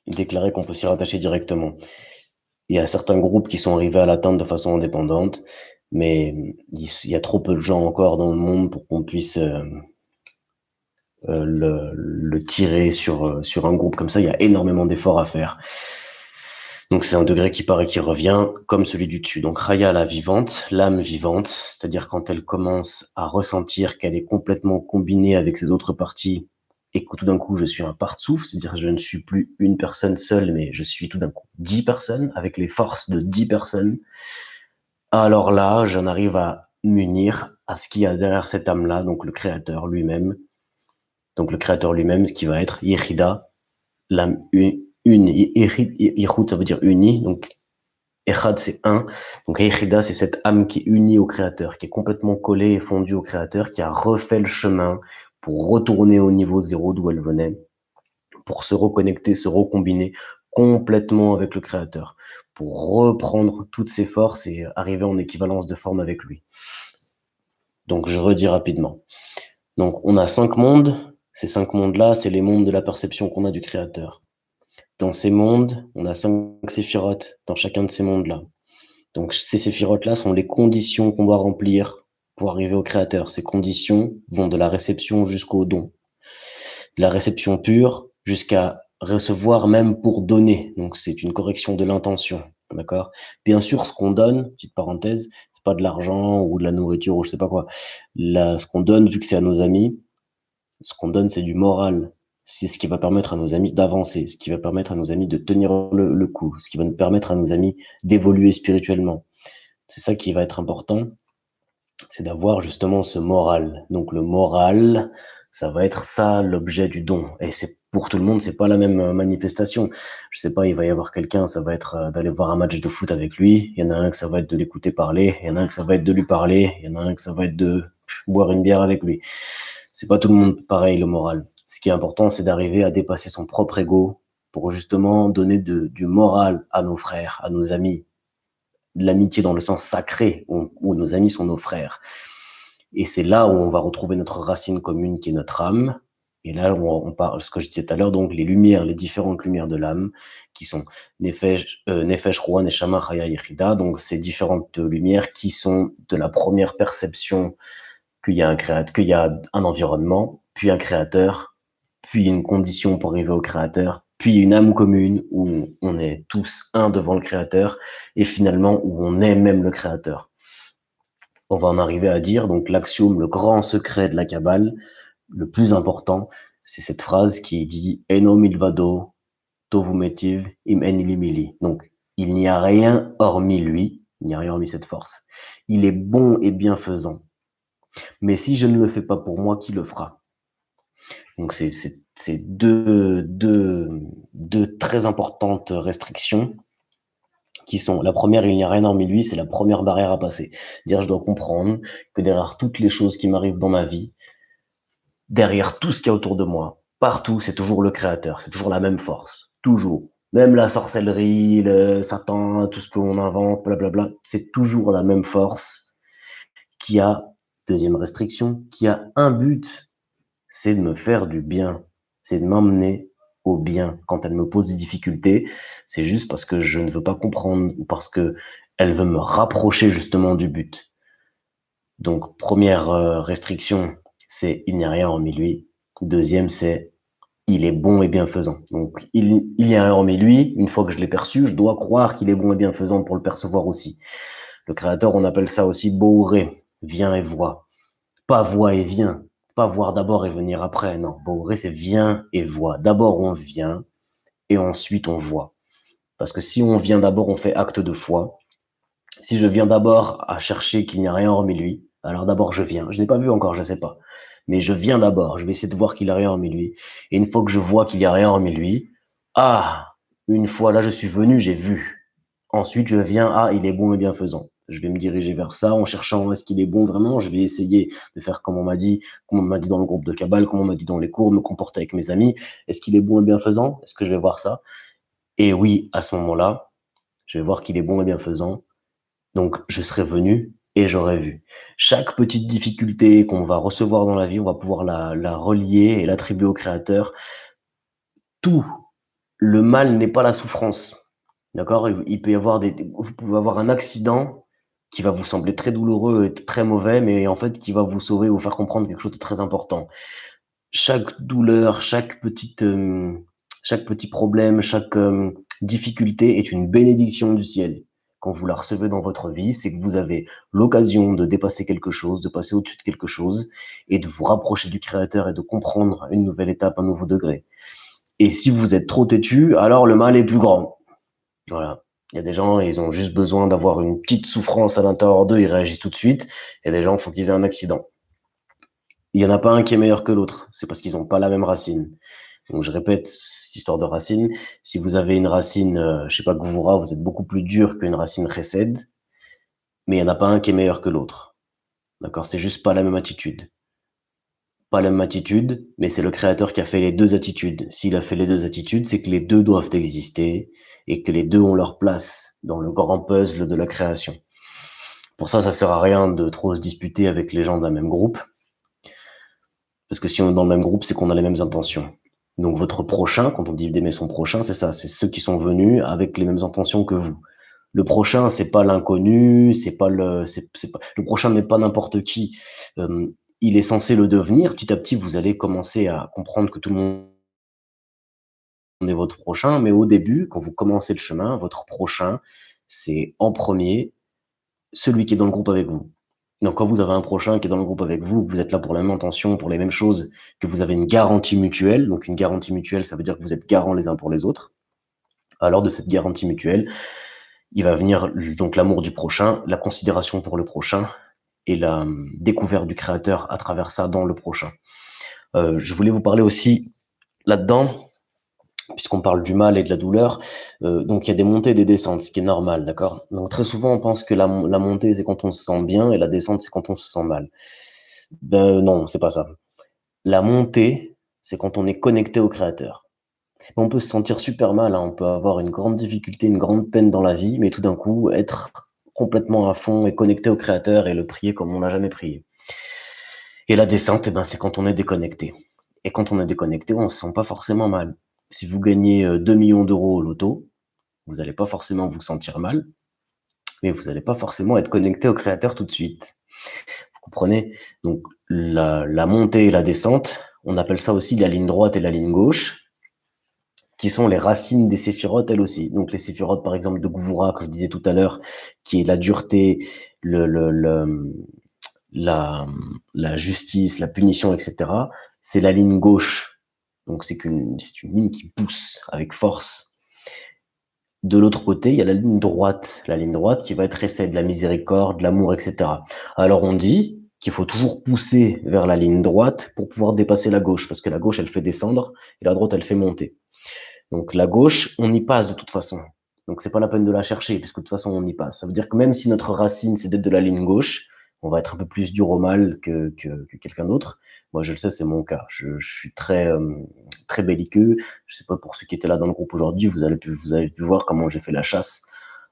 déclarer qu'on peut s'y rattacher directement. Il y a certains groupes qui sont arrivés à l'atteindre de façon indépendante, mais il y a trop peu de gens encore dans le monde pour qu'on puisse le tirer sur un groupe comme ça. Il y a énormément d'efforts à faire. Donc c'est un degré qui paraît qui revient comme celui du dessus. Donc Raya, la vivante, l'âme vivante, c'est-à-dire quand elle commence à ressentir qu'elle est complètement combinée avec ses autres parties et que tout d'un coup je suis un partsouf, c'est-à-dire que je ne suis plus une personne seule, mais je suis tout d'un coup 10 personnes avec les forces de 10 personnes. Alors là, j'en arrive à m'unir à ce qu'il y a derrière cette âme-là, donc le créateur lui-même. Donc le créateur lui-même, ce qui va être Yechida, l'âme une. Yichud, ça veut dire uni. Donc Echad, c'est un. Donc Yechida, c'est cette âme qui est unie au créateur, qui est complètement collée et fondue au créateur, qui a refait le chemin pour retourner au niveau zéro d'où elle venait, pour se reconnecter, se recombiner complètement avec le créateur, pour reprendre toutes ses forces et arriver en équivalence de forme avec lui. Donc je redis rapidement. Donc on a 5 mondes. Ces 5 mondes-là, c'est les mondes de la perception qu'on a du créateur. Dans ces mondes, on a 5 séphirotes dans chacun de ces mondes-là. Donc ces séphirotes-là sont les conditions qu'on doit remplir pour arriver au créateur. Ces conditions vont de la réception jusqu'au don. De la réception pure jusqu'à recevoir même pour donner. Donc c'est une correction de l'intention. D'accord? Bien sûr, ce qu'on donne, petite parenthèse, c'est pas de l'argent ou de la nourriture ou je sais pas quoi. Là, ce qu'on donne, vu que c'est à nos amis, ce qu'on donne, c'est du moral. C'est ce qui va permettre à nos amis d'avancer, ce qui va permettre à nos amis de tenir le coup, ce qui va nous permettre à nos amis d'évoluer spirituellement. C'est ça qui va être important, c'est d'avoir justement ce moral. Donc le moral, ça va être ça l'objet du don. Et c'est pour tout le monde, c'est pas la même manifestation. Je sais pas, il va y avoir quelqu'un, ça va être d'aller voir un match de foot avec lui. Il y en a un que ça va être de l'écouter parler. Il y en a un que ça va être de lui parler. Il y en a un que ça va être de boire une bière avec lui. C'est pas tout le monde pareil, le moral. Ce qui est important, c'est d'arriver à dépasser son propre ego pour justement donner du moral à nos frères, à nos amis. De l'amitié dans le sens sacré, où nos amis sont nos frères. Et c'est là où on va retrouver notre racine commune qui est notre âme. Et là, on parle, ce que je disais tout à l'heure, donc les lumières, les différentes lumières de l'âme, qui sont Nefesh, Ruah, Neshama, Chaya, Yechida, donc ces différentes lumières qui sont de la première perception qu'il y a un créateur, qu'il y a un environnement, puis un créateur, puis une condition pour arriver au créateur, puis une âme commune où on est tous un devant le créateur, et finalement où on est même le créateur. On va en arriver à dire, donc l'axiome, le grand secret de la Kabbale, le plus important, c'est cette phrase qui dit Eno milvado, tovu metiv, im en ilimili. Donc, il n'y a rien hormis lui, il n'y a rien hormis cette force. Il est bon et bienfaisant. Mais si je ne le fais pas pour moi, qui le fera? Donc c'est deux très importantes restrictions qui sont, la première, il n'y a rien hormis lui, c'est la première barrière à passer. Dire, je dois comprendre que derrière toutes les choses qui m'arrivent dans ma vie, derrière tout ce qu'il y a autour de moi, partout, c'est toujours le créateur, c'est toujours la même force, toujours. Même la sorcellerie, le Satan, tout ce qu'on invente, blablabla, c'est toujours la même force qui a, deuxième restriction, qui a un but, c'est de me faire du bien, c'est de m'emmener au bien. Quand elle me pose des difficultés, c'est juste parce que je ne veux pas comprendre ou parce que elle veut me rapprocher justement du but. Donc, première restriction, c'est il n'y a rien hormis lui. Deuxième, c'est il est bon et bienfaisant. Donc, il y a un hormis lui, une fois que je l'ai perçu, je dois croire qu'il est bon et bienfaisant pour le percevoir aussi. Le Créateur, on appelle ça aussi Bourré, viens et vois. Pas vois et viens, pas voir d'abord et venir après. Non, Bourré, c'est viens et vois. D'abord, on vient et ensuite, on voit. Parce que si on vient d'abord, on fait acte de foi. Si je viens d'abord à chercher qu'il n'y a rien hormis lui, alors d'abord je viens. Je n'ai pas vu encore, je ne sais pas. Mais je viens d'abord. Je vais essayer de voir qu'il n'y a rien hormis lui. Et une fois que je vois qu'il n'y a rien hormis lui, ah, une fois là, je suis venu, j'ai vu. Ensuite, je viens, ah, il est bon et bienfaisant. Je vais me diriger vers ça en cherchant est-ce qu'il est bon vraiment. Je vais essayer de faire comme on m'a dit dans le groupe de Kabbale, comme on m'a dit dans les cours, me comporter avec mes amis. Est-ce qu'il est bon et bienfaisant? Est-ce que je vais voir ça? Et oui, à ce moment-là, je vais voir qu'il est bon et bienfaisant. Donc, je serai venu et j'aurai vu. Chaque petite difficulté qu'on va recevoir dans la vie, on va pouvoir la relier et l'attribuer au Créateur. Tout le mal n'est pas la souffrance. D'accord? Il peut y avoir vous pouvez avoir un accident qui va vous sembler très douloureux et très mauvais, mais en fait qui va vous sauver, vous faire comprendre quelque chose de très important. Chaque douleur, chaque petit problème, chaque difficulté est une bénédiction du ciel. Quand vous la recevez dans votre vie, c'est que vous avez l'occasion de dépasser quelque chose, de passer au-dessus de quelque chose et de vous rapprocher du Créateur et de comprendre une nouvelle étape, un nouveau degré. Et si vous êtes trop têtu, alors le mal est plus grand. Voilà. Il y a des gens, ils ont juste besoin d'avoir une petite souffrance à l'intérieur d'eux, ils réagissent tout de suite. Il y a des gens, il faut qu'ils aient un accident. Il n'y en a pas un qui est meilleur que l'autre. C'est parce qu'ils n'ont pas la même racine. Donc, je répète cette histoire de racine. Si vous avez une racine, je sais pas, Gvura, vous êtes beaucoup plus dur qu'une racine Chesed, mais il n'y en a pas un qui est meilleur que l'autre. D'accord? C'est juste pas la même attitude. Pas la même attitude, mais c'est le créateur qui a fait les deux attitudes. S'il a fait les deux attitudes, c'est que les deux doivent exister et que les deux ont leur place dans le grand puzzle de la création. Pour ça sert à rien de trop se disputer avec les gens d'un même groupe. Parce que si on est dans le même groupe, c'est qu'on a les mêmes intentions. Donc votre prochain, quand on dit d'aimer son prochain, c'est ça, c'est ceux qui sont venus avec les mêmes intentions que vous. Le prochain, c'est pas l'inconnu, le prochain n'est pas n'importe qui. Il est censé le devenir. Petit à petit, vous allez commencer à comprendre que tout le monde est votre prochain, mais au début, quand vous commencez le chemin, votre prochain, c'est en premier celui qui est dans le groupe avec vous. Donc, quand vous avez un prochain qui est dans le groupe avec vous, vous êtes là pour la même intention, pour les mêmes choses, que vous avez une garantie mutuelle. Donc, une garantie mutuelle, ça veut dire que vous êtes garants les uns pour les autres. Alors, de cette garantie mutuelle, il va venir donc l'amour du prochain, la considération pour le prochain et la découverte du créateur à travers ça dans le prochain. Je voulais vous parler aussi là-dedans, puisqu'on parle du mal et de la douleur, donc il y a des montées et des descentes, ce qui est normal, d'accord? Donc très souvent, on pense que la montée, c'est quand on se sent bien, et la descente, c'est quand on se sent mal. Ben non, c'est pas ça. La montée, c'est quand on est connecté au Créateur. On peut se sentir super mal, hein, on peut avoir une grande difficulté, une grande peine dans la vie, mais tout d'un coup, être complètement à fond et connecté au Créateur et le prier comme on n'a jamais prié. Et la descente, eh ben, c'est quand on est déconnecté. Et quand on est déconnecté, on ne se sent pas forcément mal. Si vous gagnez 2 millions d'euros au loto, vous n'allez pas forcément vous sentir mal, mais vous n'allez pas forcément être connecté au Créateur tout de suite. Vous comprenez? Donc la montée et la descente, on appelle ça aussi la ligne droite et la ligne gauche, qui sont les racines des séphirotes elles aussi. Donc les séphirotes, par exemple, de Gvura, que je disais tout à l'heure, qui est la dureté, la justice, la punition, etc. C'est la ligne gauche. Donc c'est une ligne qui pousse avec force. De l'autre côté, il y a la ligne droite qui va être essai de la miséricorde, de l'amour, etc. Alors on dit qu'il faut toujours pousser vers la ligne droite pour pouvoir dépasser la gauche, parce que la gauche, elle fait descendre, et la droite, elle fait monter. Donc la gauche, on y passe de toute façon. Donc c'est pas la peine de la chercher, puisque de toute façon, on y passe. Ça veut dire que même si notre racine, c'est d'être de la ligne gauche, on va être un peu plus dur au mal que quelqu'un d'autre. Moi, je le sais, c'est mon cas. Je suis très belliqueux. Je sais pas pour ceux qui étaient là dans le groupe aujourd'hui, vous avez pu voir comment j'ai fait la chasse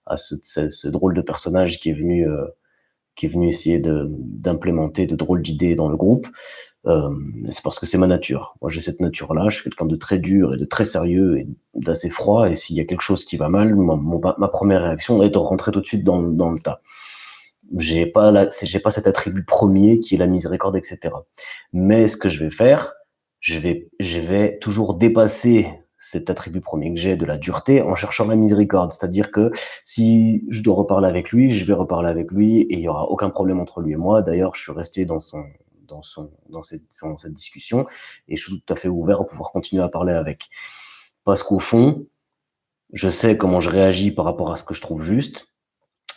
à ce drôle de personnage qui est venu essayer d'implémenter de drôles d'idées dans le groupe. C'est parce que c'est ma nature. Moi, j'ai cette nature-là. Je suis quelqu'un de très dur et de très sérieux et d'assez froid. Et s'il y a quelque chose qui va mal, ma première réaction est de rentrer tout de suite dans le tas. J'ai pas cet attribut premier qui est la miséricorde, etc. Mais ce que je vais faire, je vais toujours dépasser cet attribut premier que j'ai de la dureté en cherchant la miséricorde. C'est-à-dire que si je dois reparler avec lui, je vais reparler avec lui et il n'y aura aucun problème entre lui et moi. D'ailleurs, je suis resté dans cette discussion et je suis tout à fait ouvert à pouvoir continuer à parler avec. Parce qu'au fond, je sais comment je réagis par rapport à ce que je trouve juste,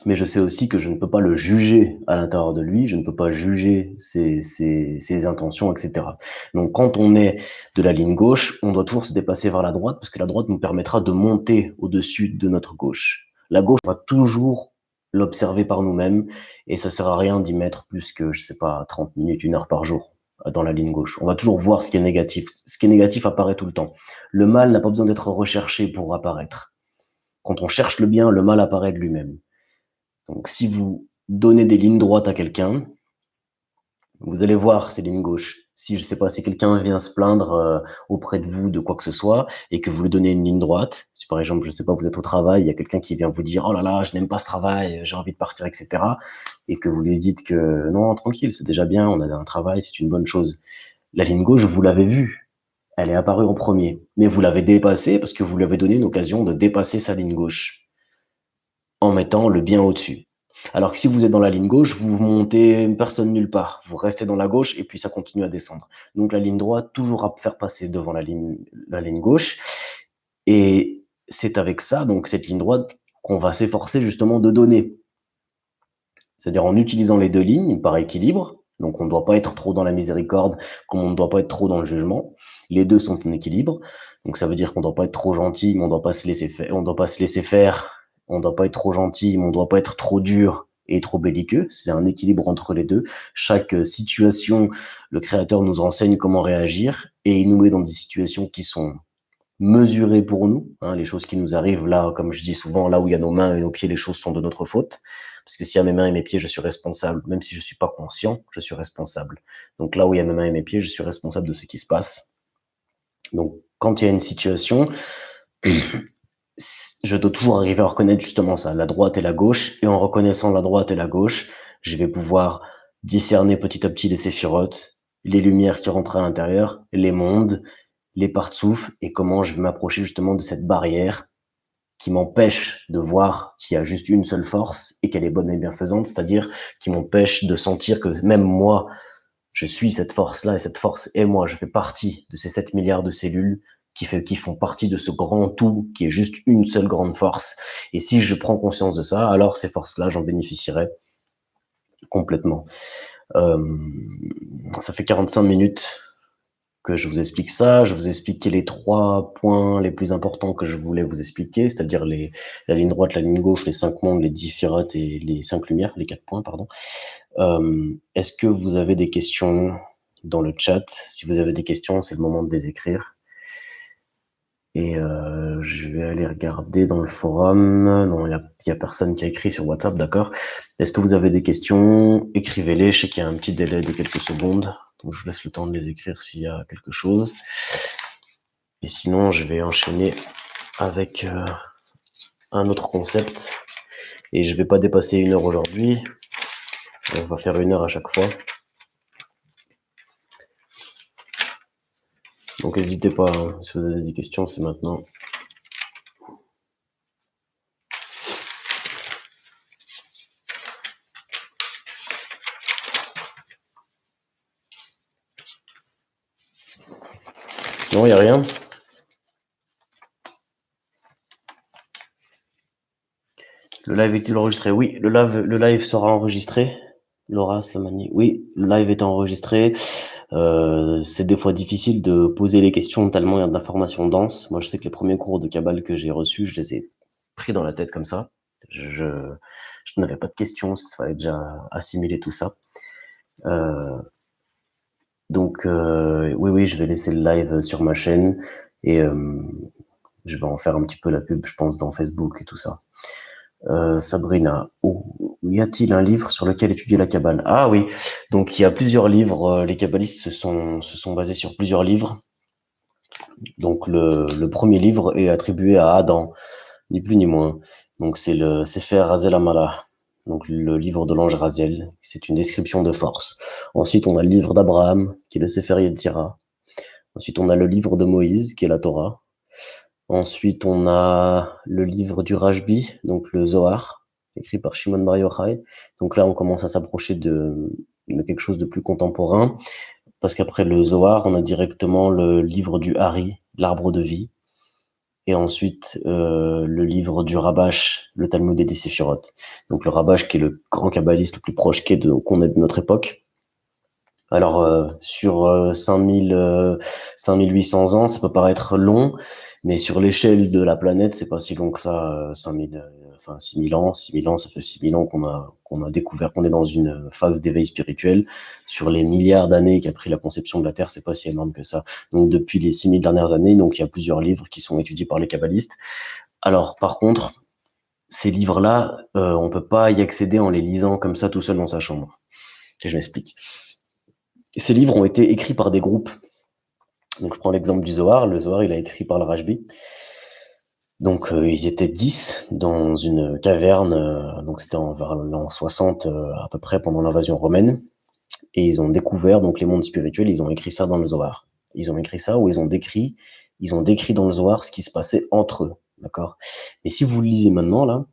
mais je sais aussi que je ne peux pas le juger à l'intérieur de lui, je ne peux pas juger ses intentions, etc. Donc quand on est de la ligne gauche, on doit toujours se déplacer vers la droite, parce que la droite nous permettra de monter au-dessus de notre gauche. La gauche, on va toujours l'observer par nous-mêmes, et ça sert à rien d'y mettre plus que, je sais pas, 30 minutes, 1 heure par jour dans la ligne gauche. On va toujours voir ce qui est négatif. Ce qui est négatif apparaît tout le temps. Le mal n'a pas besoin d'être recherché pour apparaître. Quand on cherche le bien, le mal apparaît de lui-même. Donc, si vous donnez des lignes droites à quelqu'un, vous allez voir ces lignes gauches. Si, je sais pas, si quelqu'un vient se plaindre auprès de vous de quoi que ce soit et que vous lui donnez une ligne droite, si par exemple, je sais pas, vous êtes au travail, il y a quelqu'un qui vient vous dire oh là là, je n'aime pas ce travail, j'ai envie de partir, etc. Et que vous lui dites que non, tranquille, c'est déjà bien, on a un travail, c'est une bonne chose. La ligne gauche, vous l'avez vue, elle est apparue en premier, mais vous l'avez dépassée parce que vous lui avez donné une occasion de dépasser sa ligne gauche en mettant le bien au-dessus. Alors que si vous êtes dans la ligne gauche, vous montez personne nulle part. Vous restez dans la gauche et puis ça continue à descendre. Donc la ligne droite, toujours à faire passer devant la ligne gauche. Et c'est avec ça, donc cette ligne droite, qu'on va s'efforcer justement de donner. C'est-à-dire en utilisant les deux lignes par équilibre. Donc on ne doit pas être trop dans la miséricorde, comme on ne doit pas être trop dans le jugement. Les deux sont en équilibre. Donc ça veut dire qu'on ne doit pas être trop gentil, mais on ne doit pas se laisser faire. On ne doit pas se laisser faire. On ne doit pas être trop gentil, mais on ne doit pas être trop dur et trop belliqueux. C'est un équilibre entre les deux. Chaque situation, le Créateur nous enseigne comment réagir et il nous met dans des situations qui sont mesurées pour nous. Les choses qui nous arrivent là, comme je dis souvent, là où il y a nos mains et nos pieds, les choses sont de notre faute. Parce que s'il y a mes mains et mes pieds, je suis responsable. Même si je ne suis pas conscient, je suis responsable. Donc là où il y a mes mains et mes pieds, je suis responsable de ce qui se passe. Donc quand il y a une situation, je dois toujours arriver à reconnaître justement ça, la droite et la gauche. Et en reconnaissant la droite et la gauche, je vais pouvoir discerner petit à petit les séphirotes, les lumières qui rentrent à l'intérieur, les mondes, les partsouf, et comment je vais m'approcher justement de cette barrière qui m'empêche de voir qu'il y a juste une seule force et qu'elle est bonne et bienfaisante, c'est-à-dire qui m'empêche de sentir que même moi, je suis cette force-là et cette force est moi, je fais partie de ces 7 milliards de cellules qui font partie de ce grand tout qui est juste une seule grande force. Et si je prends conscience de ça, alors ces forces-là, j'en bénéficierai complètement. Ça fait 45 minutes que je vous explique ça. Je vous ai expliqué les 3 points les plus importants que je voulais vous expliquer, c'est-à-dire la ligne droite, la ligne gauche, les 5 mondes, les 10 sphirotes et les 5 lumières, les 4 points, pardon. Est-ce que vous avez des questions dans le chat? Si vous avez des questions, c'est le moment de les écrire. Et je vais aller regarder dans le forum. Non, il y a personne qui a écrit sur WhatsApp, d'accord. Est-ce que vous avez des questions? Écrivez-les. Je sais qu'il y a un petit délai de quelques secondes. Donc je vous laisse le temps de les écrire s'il y a quelque chose. Et sinon, je vais enchaîner avec un autre concept. Et je ne vais pas dépasser 1 heure aujourd'hui. On va faire 1 heure à chaque fois. Donc n'hésitez pas, si vous avez des questions, c'est maintenant. Non, il n'y a rien. Le live est-il enregistré? Oui, le live sera enregistré. Laura Slamani, oui, le live est enregistré. C'est des fois difficile de poser les questions tellement il y a d'informations denses. Moi, je sais que les premiers cours de Kabbale que j'ai reçus, je les ai pris dans la tête comme ça. Je n'avais pas de questions, il fallait déjà assimiler tout ça. Donc, oui, je vais laisser le live sur ma chaîne et je vais en faire un petit peu la pub, je pense, dans Facebook et tout ça. Sabrina, y a-t-il un livre sur lequel étudier la Kabbale? Ah oui, donc il y a plusieurs livres. Les kabbalistes se sont basés sur plusieurs livres. Donc le premier livre est attribué à Adam, ni plus ni moins. Donc c'est le Sefer Razel Amala, donc le livre de l'ange Raziel. C'est une description de force. Ensuite, on a le livre d'Abraham, qui est le Sefer Yetzira. Ensuite, on a le livre de Moïse, qui est la Torah. Ensuite, on a le livre du Rashbi, donc le Zohar, écrit par Shimon Bar Yochai. Donc là, on commence à s'approcher de quelque chose de plus contemporain, parce qu'après le Zohar, on a directement le livre du Hari, l'arbre de vie, et ensuite le livre du Rabash, le Talmud et des Séphiroth. Donc le Rabash, qui est le grand kabbaliste le plus proche qu'on ait de notre époque. Alors, sur 5800 ans, ça peut paraître long, mais sur l'échelle de la planète, c'est pas si long que ça, 5000, enfin 6000 ans. 6000 ans, ça fait 6000 ans qu'on a découvert qu'on est dans une phase d'éveil spirituel. Sur les milliards d'années qu'a pris la conception de la Terre, c'est pas si énorme que ça. Donc, depuis les 6000 dernières années, donc il y a plusieurs livres qui sont étudiés par les kabbalistes. Alors, par contre, ces livres-là, on peut pas y accéder en les lisant comme ça tout seul dans sa chambre. Et je m'explique. Ces livres ont été écrits par des groupes. Donc, je prends l'exemple du Zohar. Le Zohar, il a été écrit par le Rashbi. Donc, ils étaient 10 dans une caverne. Donc, c'était vers l'an 60 à peu près pendant l'invasion romaine. Et ils ont découvert donc les mondes spirituels. Ils ont écrit ça dans le Zohar. Ils ont écrit ça où ils ont décrit dans le Zohar ce qui se passait entre eux. D'accord? Et si vous le lisez maintenant, là,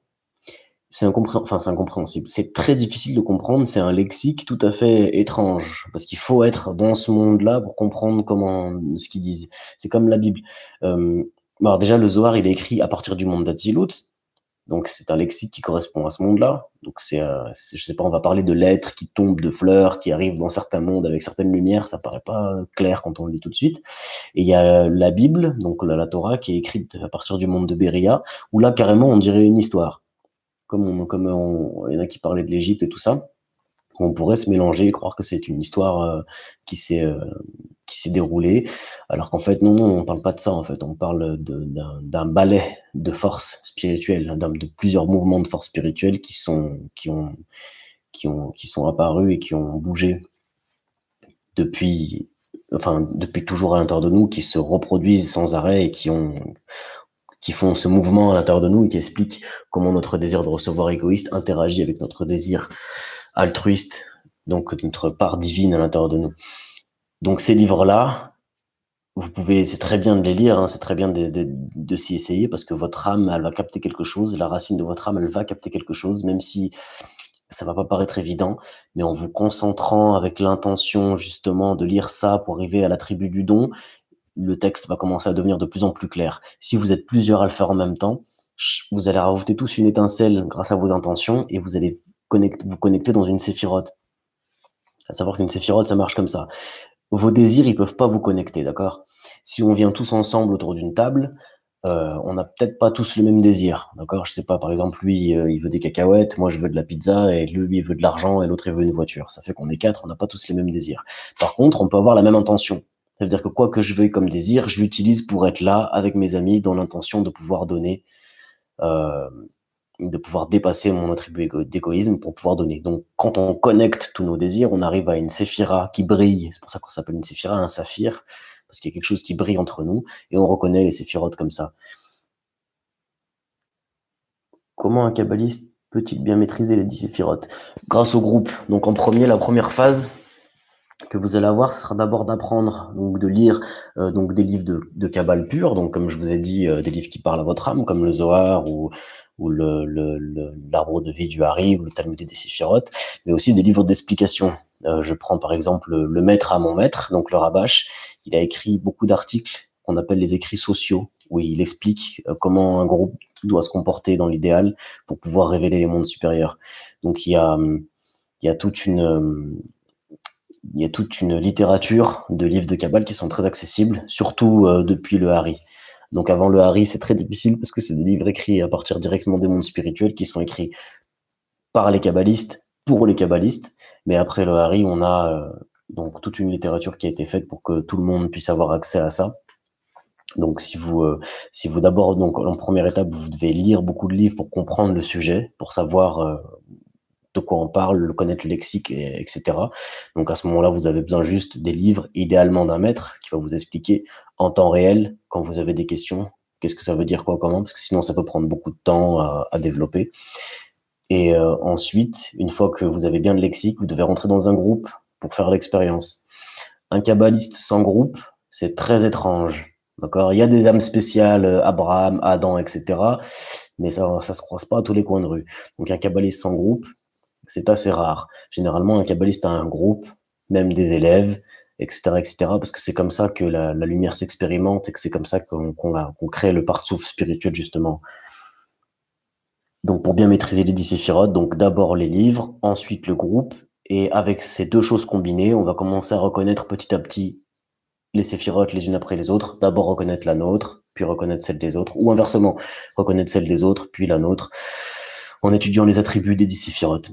c'est incompréhensible. C'est très difficile de comprendre. C'est un lexique tout à fait étrange parce qu'il faut être dans ce monde-là pour comprendre ce qu'ils disent. C'est comme la Bible. Alors déjà, le Zohar, il est écrit à partir du monde d'Atsilut. Donc c'est un lexique qui correspond à ce monde-là. Donc je sais pas, on va parler de lettres qui tombent, de fleurs qui arrivent dans certains mondes avec certaines lumières. Ça paraît pas clair quand on le lit tout de suite. Et il y a la Bible, donc la Torah, qui est écrite à partir du monde de Beria, où là carrément on dirait une histoire il y en a qui parlaient de l'Égypte et tout ça, on pourrait se mélanger et croire que c'est une histoire qui s'est euh, qui s'est déroulée, alors qu'en fait non, on parle pas de ça en fait, on parle d'un ballet de force spirituelle, de plusieurs mouvements de force spirituelle qui sont apparus et qui ont bougé depuis depuis toujours à l'intérieur de nous, qui se reproduisent sans arrêt et qui font ce mouvement à l'intérieur de nous et qui expliquent comment notre désir de recevoir égoïste interagit avec notre désir altruiste, donc notre part divine à l'intérieur de nous. Donc ces livres-là, c'est très bien de les lire, hein, c'est très bien de s'y essayer parce que votre âme, elle va capter quelque chose, la racine de votre âme, elle va capter quelque chose, même si ça va pas paraître évident, mais en vous concentrant avec l'intention justement de lire ça pour arriver à la tribu du don, le texte va commencer à devenir de plus en plus clair. Si vous êtes plusieurs à le faire en même temps, vous allez rajouter tous une étincelle grâce à vos intentions et vous allez vous connecter dans une séphirote. À savoir qu'une séphirote, ça marche comme ça. Vos désirs, ils peuvent pas vous connecter, d'accord? Si on vient tous ensemble autour d'une table, on n'a peut-être pas tous le même désir, d'accord? Je sais pas, par exemple, lui, il veut des cacahuètes, moi je veux de la pizza, et lui, il veut de l'argent, et l'autre, il veut une voiture. Ça fait qu'on est quatre, on n'a pas tous les mêmes désirs. Par contre, on peut avoir la même intention. Ça veut dire que quoi que je veuille comme désir, je l'utilise pour être là avec mes amis dans l'intention de pouvoir donner, euh, de pouvoir dépasser mon attribut d'égoïsme pour pouvoir donner. Donc, quand on connecte tous nos désirs, on arrive à une séphira qui brille. C'est pour ça qu'on s'appelle une séphira, un saphir, parce qu'il y a quelque chose qui brille entre nous, et on reconnaît les séphirotes comme ça. Comment un kabbaliste peut-il bien maîtriser les 10 séphirotes? Grâce au groupe. Donc, en premier, la première phase que vous allez avoir, ce sera d'abord d'apprendre, donc de lire donc des livres de Kabbale pur, donc comme je vous ai dit, des livres qui parlent à votre âme, comme le Zohar ou l'arbre de vie du Hari ou le Talmud des Séphirotes, mais aussi des livres d'explication. Je prends par exemple le Maître à mon maître, donc le Rabash. Il a écrit beaucoup d'articles qu'on appelle les écrits sociaux, où il explique comment un groupe doit se comporter dans l'idéal pour pouvoir révéler les mondes supérieurs. Donc il y a toute une il y a toute une littérature de livres de Kabbale qui sont très accessibles, surtout depuis le Hari. Donc avant le Hari, c'est très difficile parce que c'est des livres écrits à partir directement des mondes spirituels qui sont écrits par les kabbalistes, pour les kabbalistes. Mais après le Hari, on a donc toute une littérature qui a été faite pour que tout le monde puisse avoir accès à ça. Donc si vous d'abord, donc en première étape, vous devez lire beaucoup de livres pour comprendre le sujet, pour savoir de quoi on parle, connaître le lexique, etc. Donc à ce moment-là, vous avez besoin juste des livres, idéalement d'un maître, qui va vous expliquer en temps réel, quand vous avez des questions, qu'est-ce que ça veut dire quoi, comment, parce que sinon ça peut prendre beaucoup de temps à développer. Et ensuite, une fois que vous avez bien le lexique, vous devez rentrer dans un groupe pour faire l'expérience. Un kabbaliste sans groupe, C'est très étrange. D'accord? Il y a des âmes spéciales, Abraham, Adam, etc. Mais ça se croise pas à tous les coins de rue. Donc un kabbaliste sans groupe, c'est assez rare. Généralement, un kabbaliste a un groupe, même des élèves, etc., etc., parce que c'est comme ça que la lumière s'expérimente et que c'est comme ça qu'on crée le part-souffle spirituel, justement. Donc, pour bien maîtriser les 10 séphirotes, donc d'abord les livres, ensuite le groupe, et avec ces deux choses combinées, on va commencer à reconnaître petit à petit les séphirotes les unes après les autres. D'abord reconnaître la nôtre, puis reconnaître celle des autres, ou inversement, reconnaître celle des autres, puis la nôtre, en étudiant les attributs des 10 séphirotes.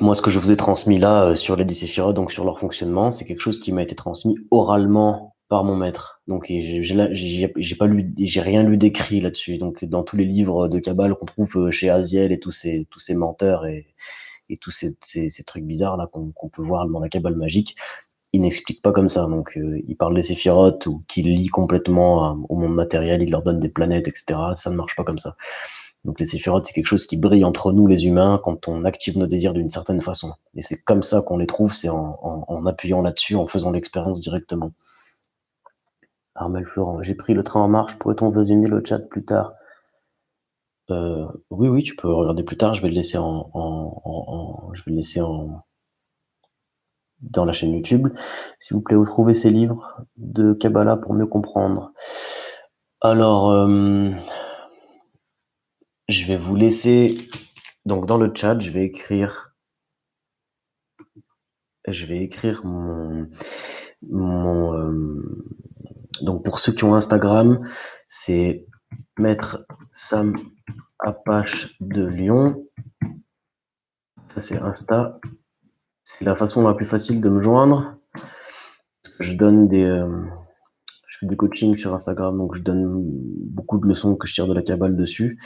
Moi, ce que je vous ai transmis là sur les 10 séphirotes, donc sur leur fonctionnement, c'est quelque chose qui m'a été transmis oralement par mon maître. Donc, et j'ai pas lu, j'ai rien lu d'écrit là-dessus. Donc, dans tous les livres de Kabbale qu'on trouve chez Aziel et tous ces menteurs et tous ces trucs bizarres là qu'on peut voir dans la Kabbale magique, ils n'expliquent pas comme ça. Donc, ils parlent des séphirotes ou qu'ils lient complètement au monde matériel, ils leur donnent des planètes, etc. Ça ne marche pas comme ça. Donc les séphirotes, c'est quelque chose qui brille entre nous les humains quand on active nos désirs d'une certaine façon. Et c'est comme ça qu'on les trouve, c'est en appuyant là-dessus, en faisant l'expérience directement. Armel Florent, j'ai pris le train en marche, pourrait-on visionner le chat plus tard? Oui, oui, tu peux regarder plus tard, je vais le laisser je vais le laisser dans la chaîne YouTube. S'il vous plaît, vous trouvez ces livres de Kabbalah pour mieux comprendre. Alors, je vais vous laisser, donc dans le chat, je vais écrire donc pour ceux qui ont Instagram, c'est Maître Sam Apache de Lyon. Ça, c'est Insta. C'est la façon la plus facile de me joindre. Je fais du coaching sur Instagram, donc je donne beaucoup de leçons que je tire de la Kabbale dessus.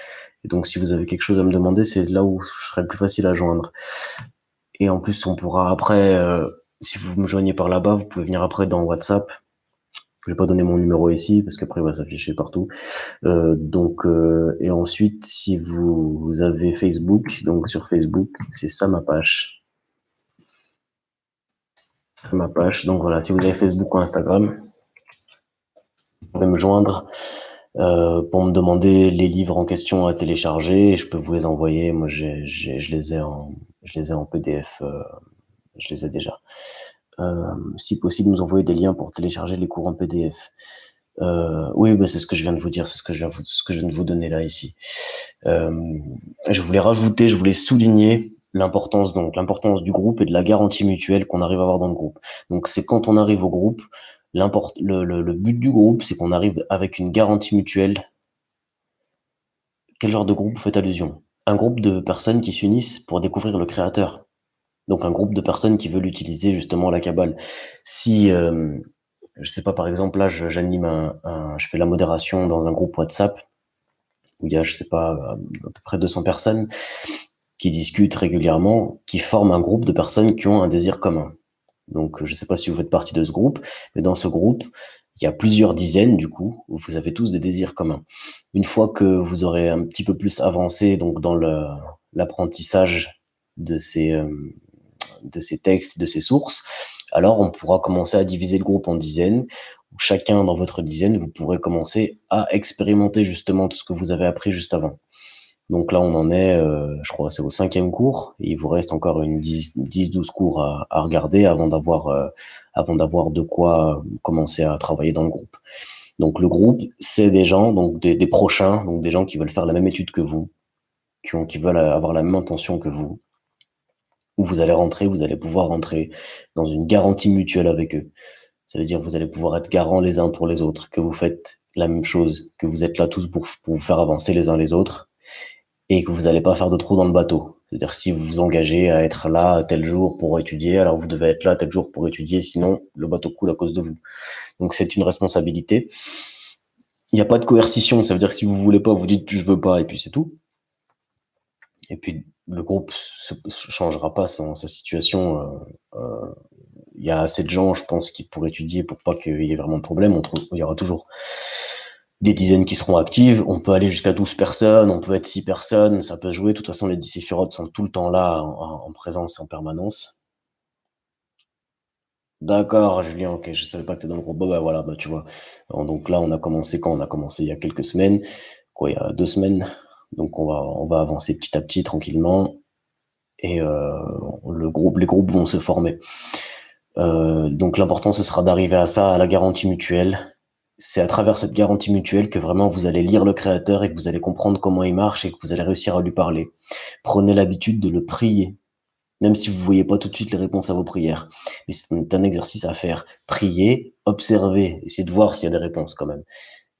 Et donc, si vous avez quelque chose à me demander, c'est là où je serai le plus facile à joindre. Et en plus, on pourra après, si vous me joignez par là-bas, vous pouvez venir après dans WhatsApp. Je vais pas donner mon numéro ici parce qu'après il va s'afficher partout. Et ensuite, si vous avez Facebook, donc sur Facebook, c'est Sam Apache. Sam Apache. Donc voilà, si vous avez Facebook ou Instagram, vous pouvez me joindre pour me demander les livres en question à télécharger et je peux vous les envoyer. Moi, je les ai en PDF. Je les ai déjà. Si possible, nous envoyer des liens pour télécharger les cours en PDF. Oui, bah, c'est ce que je viens de vous dire, c'est ce que je viens de vous donner là ici. Je voulais souligner l'importance du groupe et de la garantie mutuelle qu'on arrive à avoir dans le groupe. Donc c'est quand on arrive au groupe, le but du groupe, c'est qu'on arrive avec une garantie mutuelle. Quel genre de groupe vous faites allusion? Un groupe de personnes qui s'unissent pour découvrir le créateur. Donc un groupe de personnes qui veulent utiliser justement la Kabbale. Si je sais pas, par exemple, là, je fais la modération dans un groupe WhatsApp où il y a, je sais pas, à peu près 200 personnes qui discutent régulièrement, qui forment un groupe de personnes qui ont un désir commun. Donc, je sais pas si vous faites partie de ce groupe, mais dans ce groupe, il y a plusieurs dizaines, du coup, où vous avez tous des désirs communs. Une fois que vous aurez un petit peu plus avancé, donc, dans l'apprentissage de de ces textes, de ces sources, alors on pourra commencer à diviser le groupe en dizaines. Où chacun dans votre dizaine, vous pourrez commencer à expérimenter justement tout ce que vous avez appris juste avant. Donc là, on en est, je crois, c'est au 5e cours. Et il vous reste encore une 10-12 cours à regarder avant d'avoir de quoi commencer à travailler dans le groupe. Donc le groupe, c'est des gens, donc des prochains, donc des gens qui veulent faire la même étude que vous, qui veulent avoir la même intention que vous, où vous allez pouvoir rentrer dans une garantie mutuelle avec eux. Ça veut dire que vous allez pouvoir être garants les uns pour les autres, que vous faites la même chose, que vous êtes là tous pour vous faire avancer les uns les autres, et que vous n'allez pas faire de trou dans le bateau. C'est-à-dire si vous vous engagez à être là tel jour pour étudier, alors vous devez être là tel jour pour étudier, sinon le bateau coule à cause de vous. Donc c'est une responsabilité. Il n'y a pas de coercition, ça veut dire que si vous voulez pas, vous dites je veux pas, et puis c'est tout. Et puis le groupe ne changera pas sa situation. Il y a assez de gens, je pense, qui pourraient étudier pour pas qu'il y ait vraiment de problème. Il y aura toujours des dizaines qui seront actives. On peut aller jusqu'à 12 personnes, on peut être 6 personnes, ça peut jouer. De toute façon, les 10 séphirotes sont tout le temps là, en présence, en permanence. D'accord, Julien, OK, je savais pas que tu dans le groupe. Bah, voilà, bah, tu vois? Donc là, on a commencé quand? On a commencé il y a quelques semaines, quoi, il y a 2 semaines. Donc on va avancer petit à petit, tranquillement et les groupes vont se former. Donc l'important, ce sera d'arriver à ça, à la garantie mutuelle. C'est à travers cette garantie mutuelle que vraiment vous allez lire le créateur et que vous allez comprendre comment il marche et que vous allez réussir à lui parler. Prenez l'habitude de le prier, même si vous ne voyez pas tout de suite les réponses à vos prières. Mais c'est un exercice à faire. Prier, observer, essayer de voir s'il y a des réponses quand même.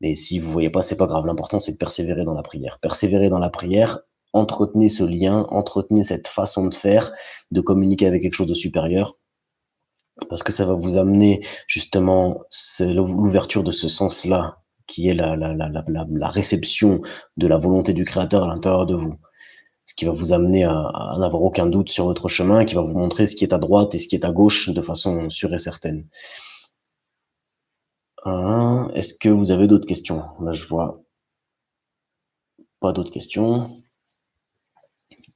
Mais si vous ne voyez pas, c'est pas grave. L'important, c'est de persévérer dans la prière. Persévérer dans la prière, entretenez ce lien, entretenez cette façon de faire, de communiquer avec quelque chose de supérieur, parce que ça va vous amener justement l'ouverture de ce sens-là, qui est la réception de la volonté du Créateur à l'intérieur de vous, ce qui va vous amener à n'avoir aucun doute sur votre chemin, et qui va vous montrer ce qui est à droite et ce qui est à gauche de façon sûre et certaine. Est-ce que vous avez d'autres questions? Là, je vois pas d'autres questions.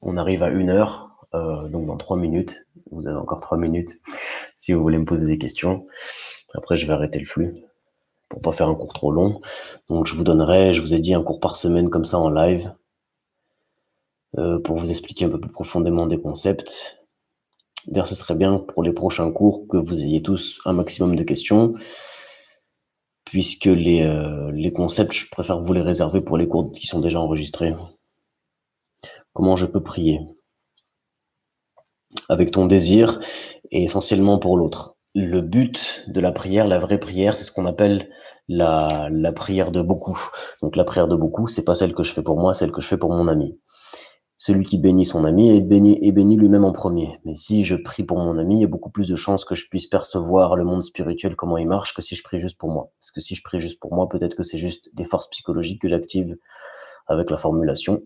On arrive à 1 heure, donc dans 3 minutes. Vous avez encore 3 minutes si vous voulez me poser des questions. Après, je vais arrêter le flux pour pas faire un cours trop long. Donc je vous ai dit, un cours par semaine comme ça en live, pour vous expliquer un peu plus profondément des concepts. D'ailleurs, ce serait bien pour les prochains cours que vous ayez tous un maximum de questions, puisque les concepts, je préfère vous les réserver pour les cours qui sont déjà enregistrés. Comment je peux prier? Avec ton désir et essentiellement pour l'autre. Le but de la prière, la vraie prière, c'est ce qu'on appelle la prière de beaucoup. Donc la prière de beaucoup, c'est pas celle que je fais pour moi, celle que je fais pour mon ami. Celui qui bénit son ami est béni lui-même en premier. Mais si je prie pour mon ami, il y a beaucoup plus de chances que je puisse percevoir le monde spirituel, comment il marche, que si je prie juste pour moi. Parce que si je prie juste pour moi, peut-être que c'est juste des forces psychologiques que j'active avec la formulation.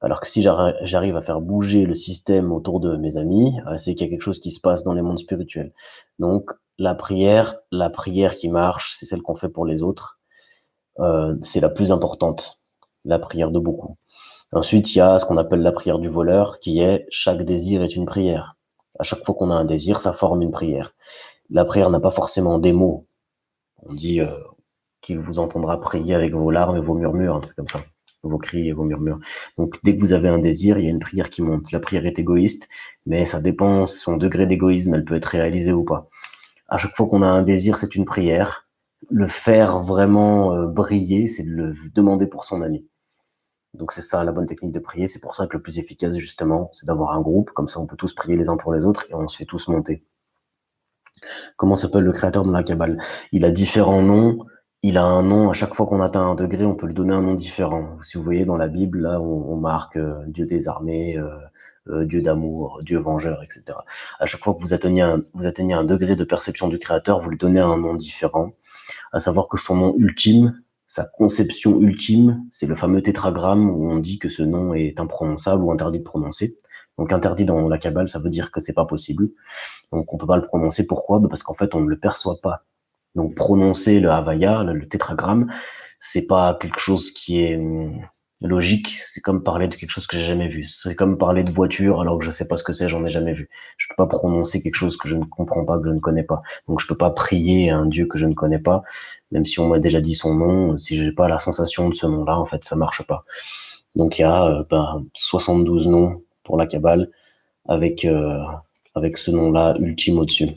Alors que si j'arrive à faire bouger le système autour de mes amis, c'est qu'il y a quelque chose qui se passe dans les mondes spirituels. Donc la prière qui marche, c'est celle qu'on fait pour les autres. C'est la plus importante, la prière de beaucoup. Ensuite, il y a ce qu'on appelle la prière du voleur, qui est chaque désir est une prière. À chaque fois qu'on a un désir, ça forme une prière. La prière n'a pas forcément des mots. On dit qu'il vous entendra prier avec vos larmes et vos murmures, un truc comme ça, vos cris et vos murmures. Donc dès que vous avez un désir, il y a une prière qui monte. La prière est égoïste, mais ça dépend son degré d'égoïsme, elle peut être réalisée ou pas. À chaque fois qu'on a un désir, c'est une prière. Le faire vraiment briller, c'est de le demander pour son ami. Donc c'est ça la bonne technique de prier. C'est pour ça que le plus efficace justement, c'est d'avoir un groupe. Comme ça, on peut tous prier les uns pour les autres et on se fait tous monter. Comment s'appelle le créateur de la Kabbale? Il a différents noms. Il a un nom. À chaque fois qu'on atteint un degré, on peut lui donner un nom différent. Si vous voyez dans la Bible, là, on marque Dieu des armées, Dieu d'amour, Dieu vengeur, etc. À chaque fois que vous atteignez un degré de perception du créateur, vous lui donnez un nom différent. À savoir que son nom ultime, sa conception ultime, c'est le fameux tétragramme où on dit que ce nom est imprononçable ou interdit de prononcer. Donc interdit dans la Kabbale, ça veut dire que c'est pas possible. Donc on peut pas le prononcer. Pourquoi? Parce qu'en fait, on ne le perçoit pas. Donc prononcer le Havaya, le tétragramme, c'est pas quelque chose qui est logique. C'est comme parler de quelque chose que j'ai jamais vu. C'est comme parler de voiture alors que je sais pas ce que c'est, j'en ai jamais vu. Je peux pas prononcer quelque chose que je ne comprends pas, que je ne connais pas. Donc je peux pas prier à un Dieu que je ne connais pas, même si on m'a déjà dit son nom. Si j'ai pas la sensation de ce nom-là, en fait, ça marche pas. Donc il y a 72 noms pour la Kabbale avec avec ce nom-là ultime au-dessus.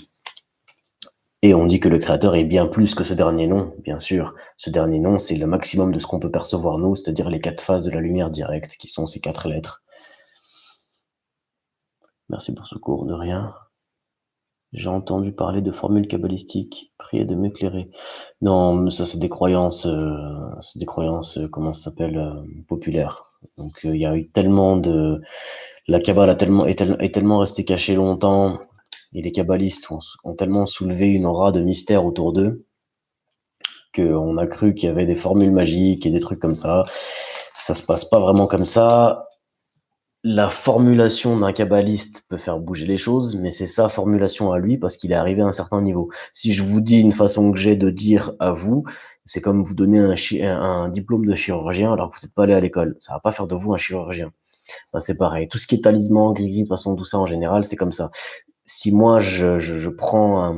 Et on dit que le créateur est bien plus que ce dernier nom, bien sûr. Ce dernier nom, c'est le maximum de ce qu'on peut percevoir nous, c'est-à-dire les 4 phases de la lumière directe, qui sont ces 4 lettres. Merci pour ce cours, de rien. J'ai entendu parler de formules kabbalistiques. Priez de m'éclairer. Non, ça c'est des croyances, comment ça s'appelle, populaires. Donc il y a eu tellement de, la Kabbale est tellement restée cachée longtemps, et les kabbalistes ont tellement soulevé une aura de mystère autour d'eux qu'on a cru qu'il y avait des formules magiques et des trucs comme ça. Ça se passe pas vraiment comme ça. La formulation d'un kabbaliste peut faire bouger les choses, mais c'est sa formulation à lui parce qu'il est arrivé à un certain niveau. Si je vous dis une façon que j'ai de dire à vous, c'est comme vous donner un diplôme de chirurgien alors que vous n'êtes pas allé à l'école. Ça va pas faire de vous un chirurgien. Ben, c'est pareil. Tout ce qui est talisman, gris, de toute façon, tout ça en général, c'est comme ça. Si moi je prends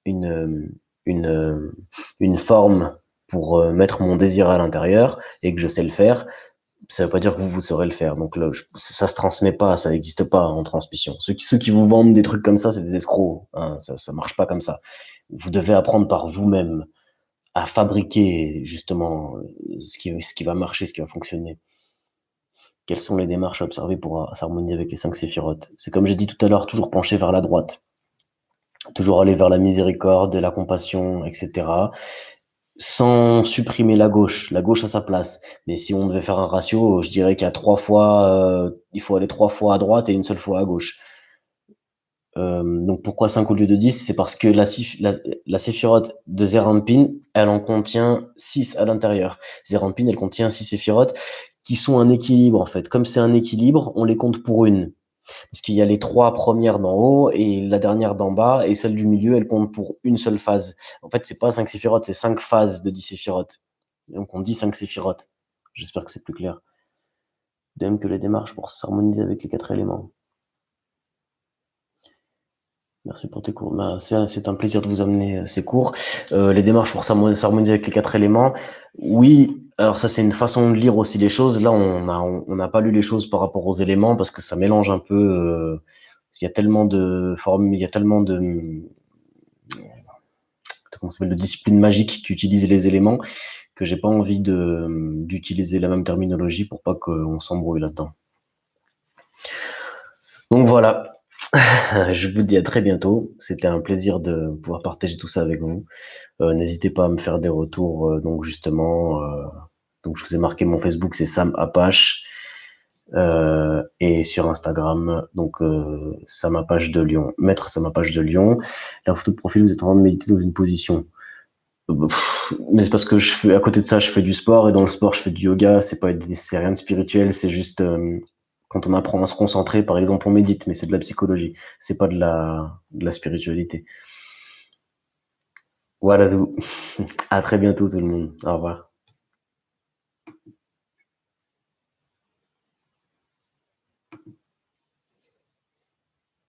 une, une, une forme pour mettre mon désir à l'intérieur et que je sais le faire, ça veut pas dire que vous saurez le faire. Donc là, ça se transmet pas, ça n'existe pas en transmission. Ceux qui vous vendent des trucs comme ça, c'est des escrocs. Hein, ça marche pas comme ça. Vous devez apprendre par vous-même à fabriquer justement ce qui va marcher, ce qui va fonctionner. Quelles sont les démarches à observer pour s'harmonier avec les cinq séphirotes? C'est comme j'ai dit tout à l'heure, toujours pencher vers la droite, toujours aller vers la miséricorde, la compassion, etc. Sans supprimer la gauche à sa place. Mais si on devait faire un ratio, je dirais qu'il y a il faut aller 3 fois à droite et une seule fois à gauche. Donc pourquoi 5 au lieu de 10? C'est parce que la séphirote de Zerampin, elle en contient 6 à l'intérieur. Zerampin, elle contient 6 séphirotes qui sont un équilibre en fait. Comme c'est un équilibre, on les compte pour une. Parce qu'il y a les 3 premières d'en haut et la dernière d'en bas, et celle du milieu, elle compte pour une seule phase. En fait, c'est pas 5 séphirotes, c'est 5 phases de 10 séphirotes. Donc on dit 5 séphirotes. J'espère que c'est plus clair. De même que les démarches pour s'harmoniser avec les 4 éléments. Merci pour tes cours. Bah, c'est un plaisir de vous amener ces cours. Les démarches pour s'harmoniser avec les 4 éléments. Oui, alors ça c'est une façon de lire aussi les choses. Là, on n'a pas lu les choses par rapport aux éléments parce que ça mélange un peu. Il y a tellement de formes, il y a tellement comment ça s'appelle, de disciplines magiques qui utilisent les éléments que j'ai pas envie d'utiliser la même terminologie pour pas qu'on s'embrouille là-dedans. Donc voilà. Je vous dis à très bientôt. C'était un plaisir de pouvoir partager tout ça avec vous. N'hésitez pas à me faire des retours. Donc justement, donc je vous ai marqué mon Facebook, c'est Sam Apache, et sur Instagram, donc Sam Apache de Lyon, Maître Sam Apache de Lyon. La photo de profil, vous êtes en train de méditer dans une position. Mais c'est parce que à côté de ça, je fais du sport et dans le sport, je fais du yoga. C'est rien de spirituel, c'est juste quand on apprend à se concentrer, par exemple, on médite, mais c'est de la psychologie, c'est pas de la spiritualité. Voilà tout. À très bientôt tout le monde. Au revoir.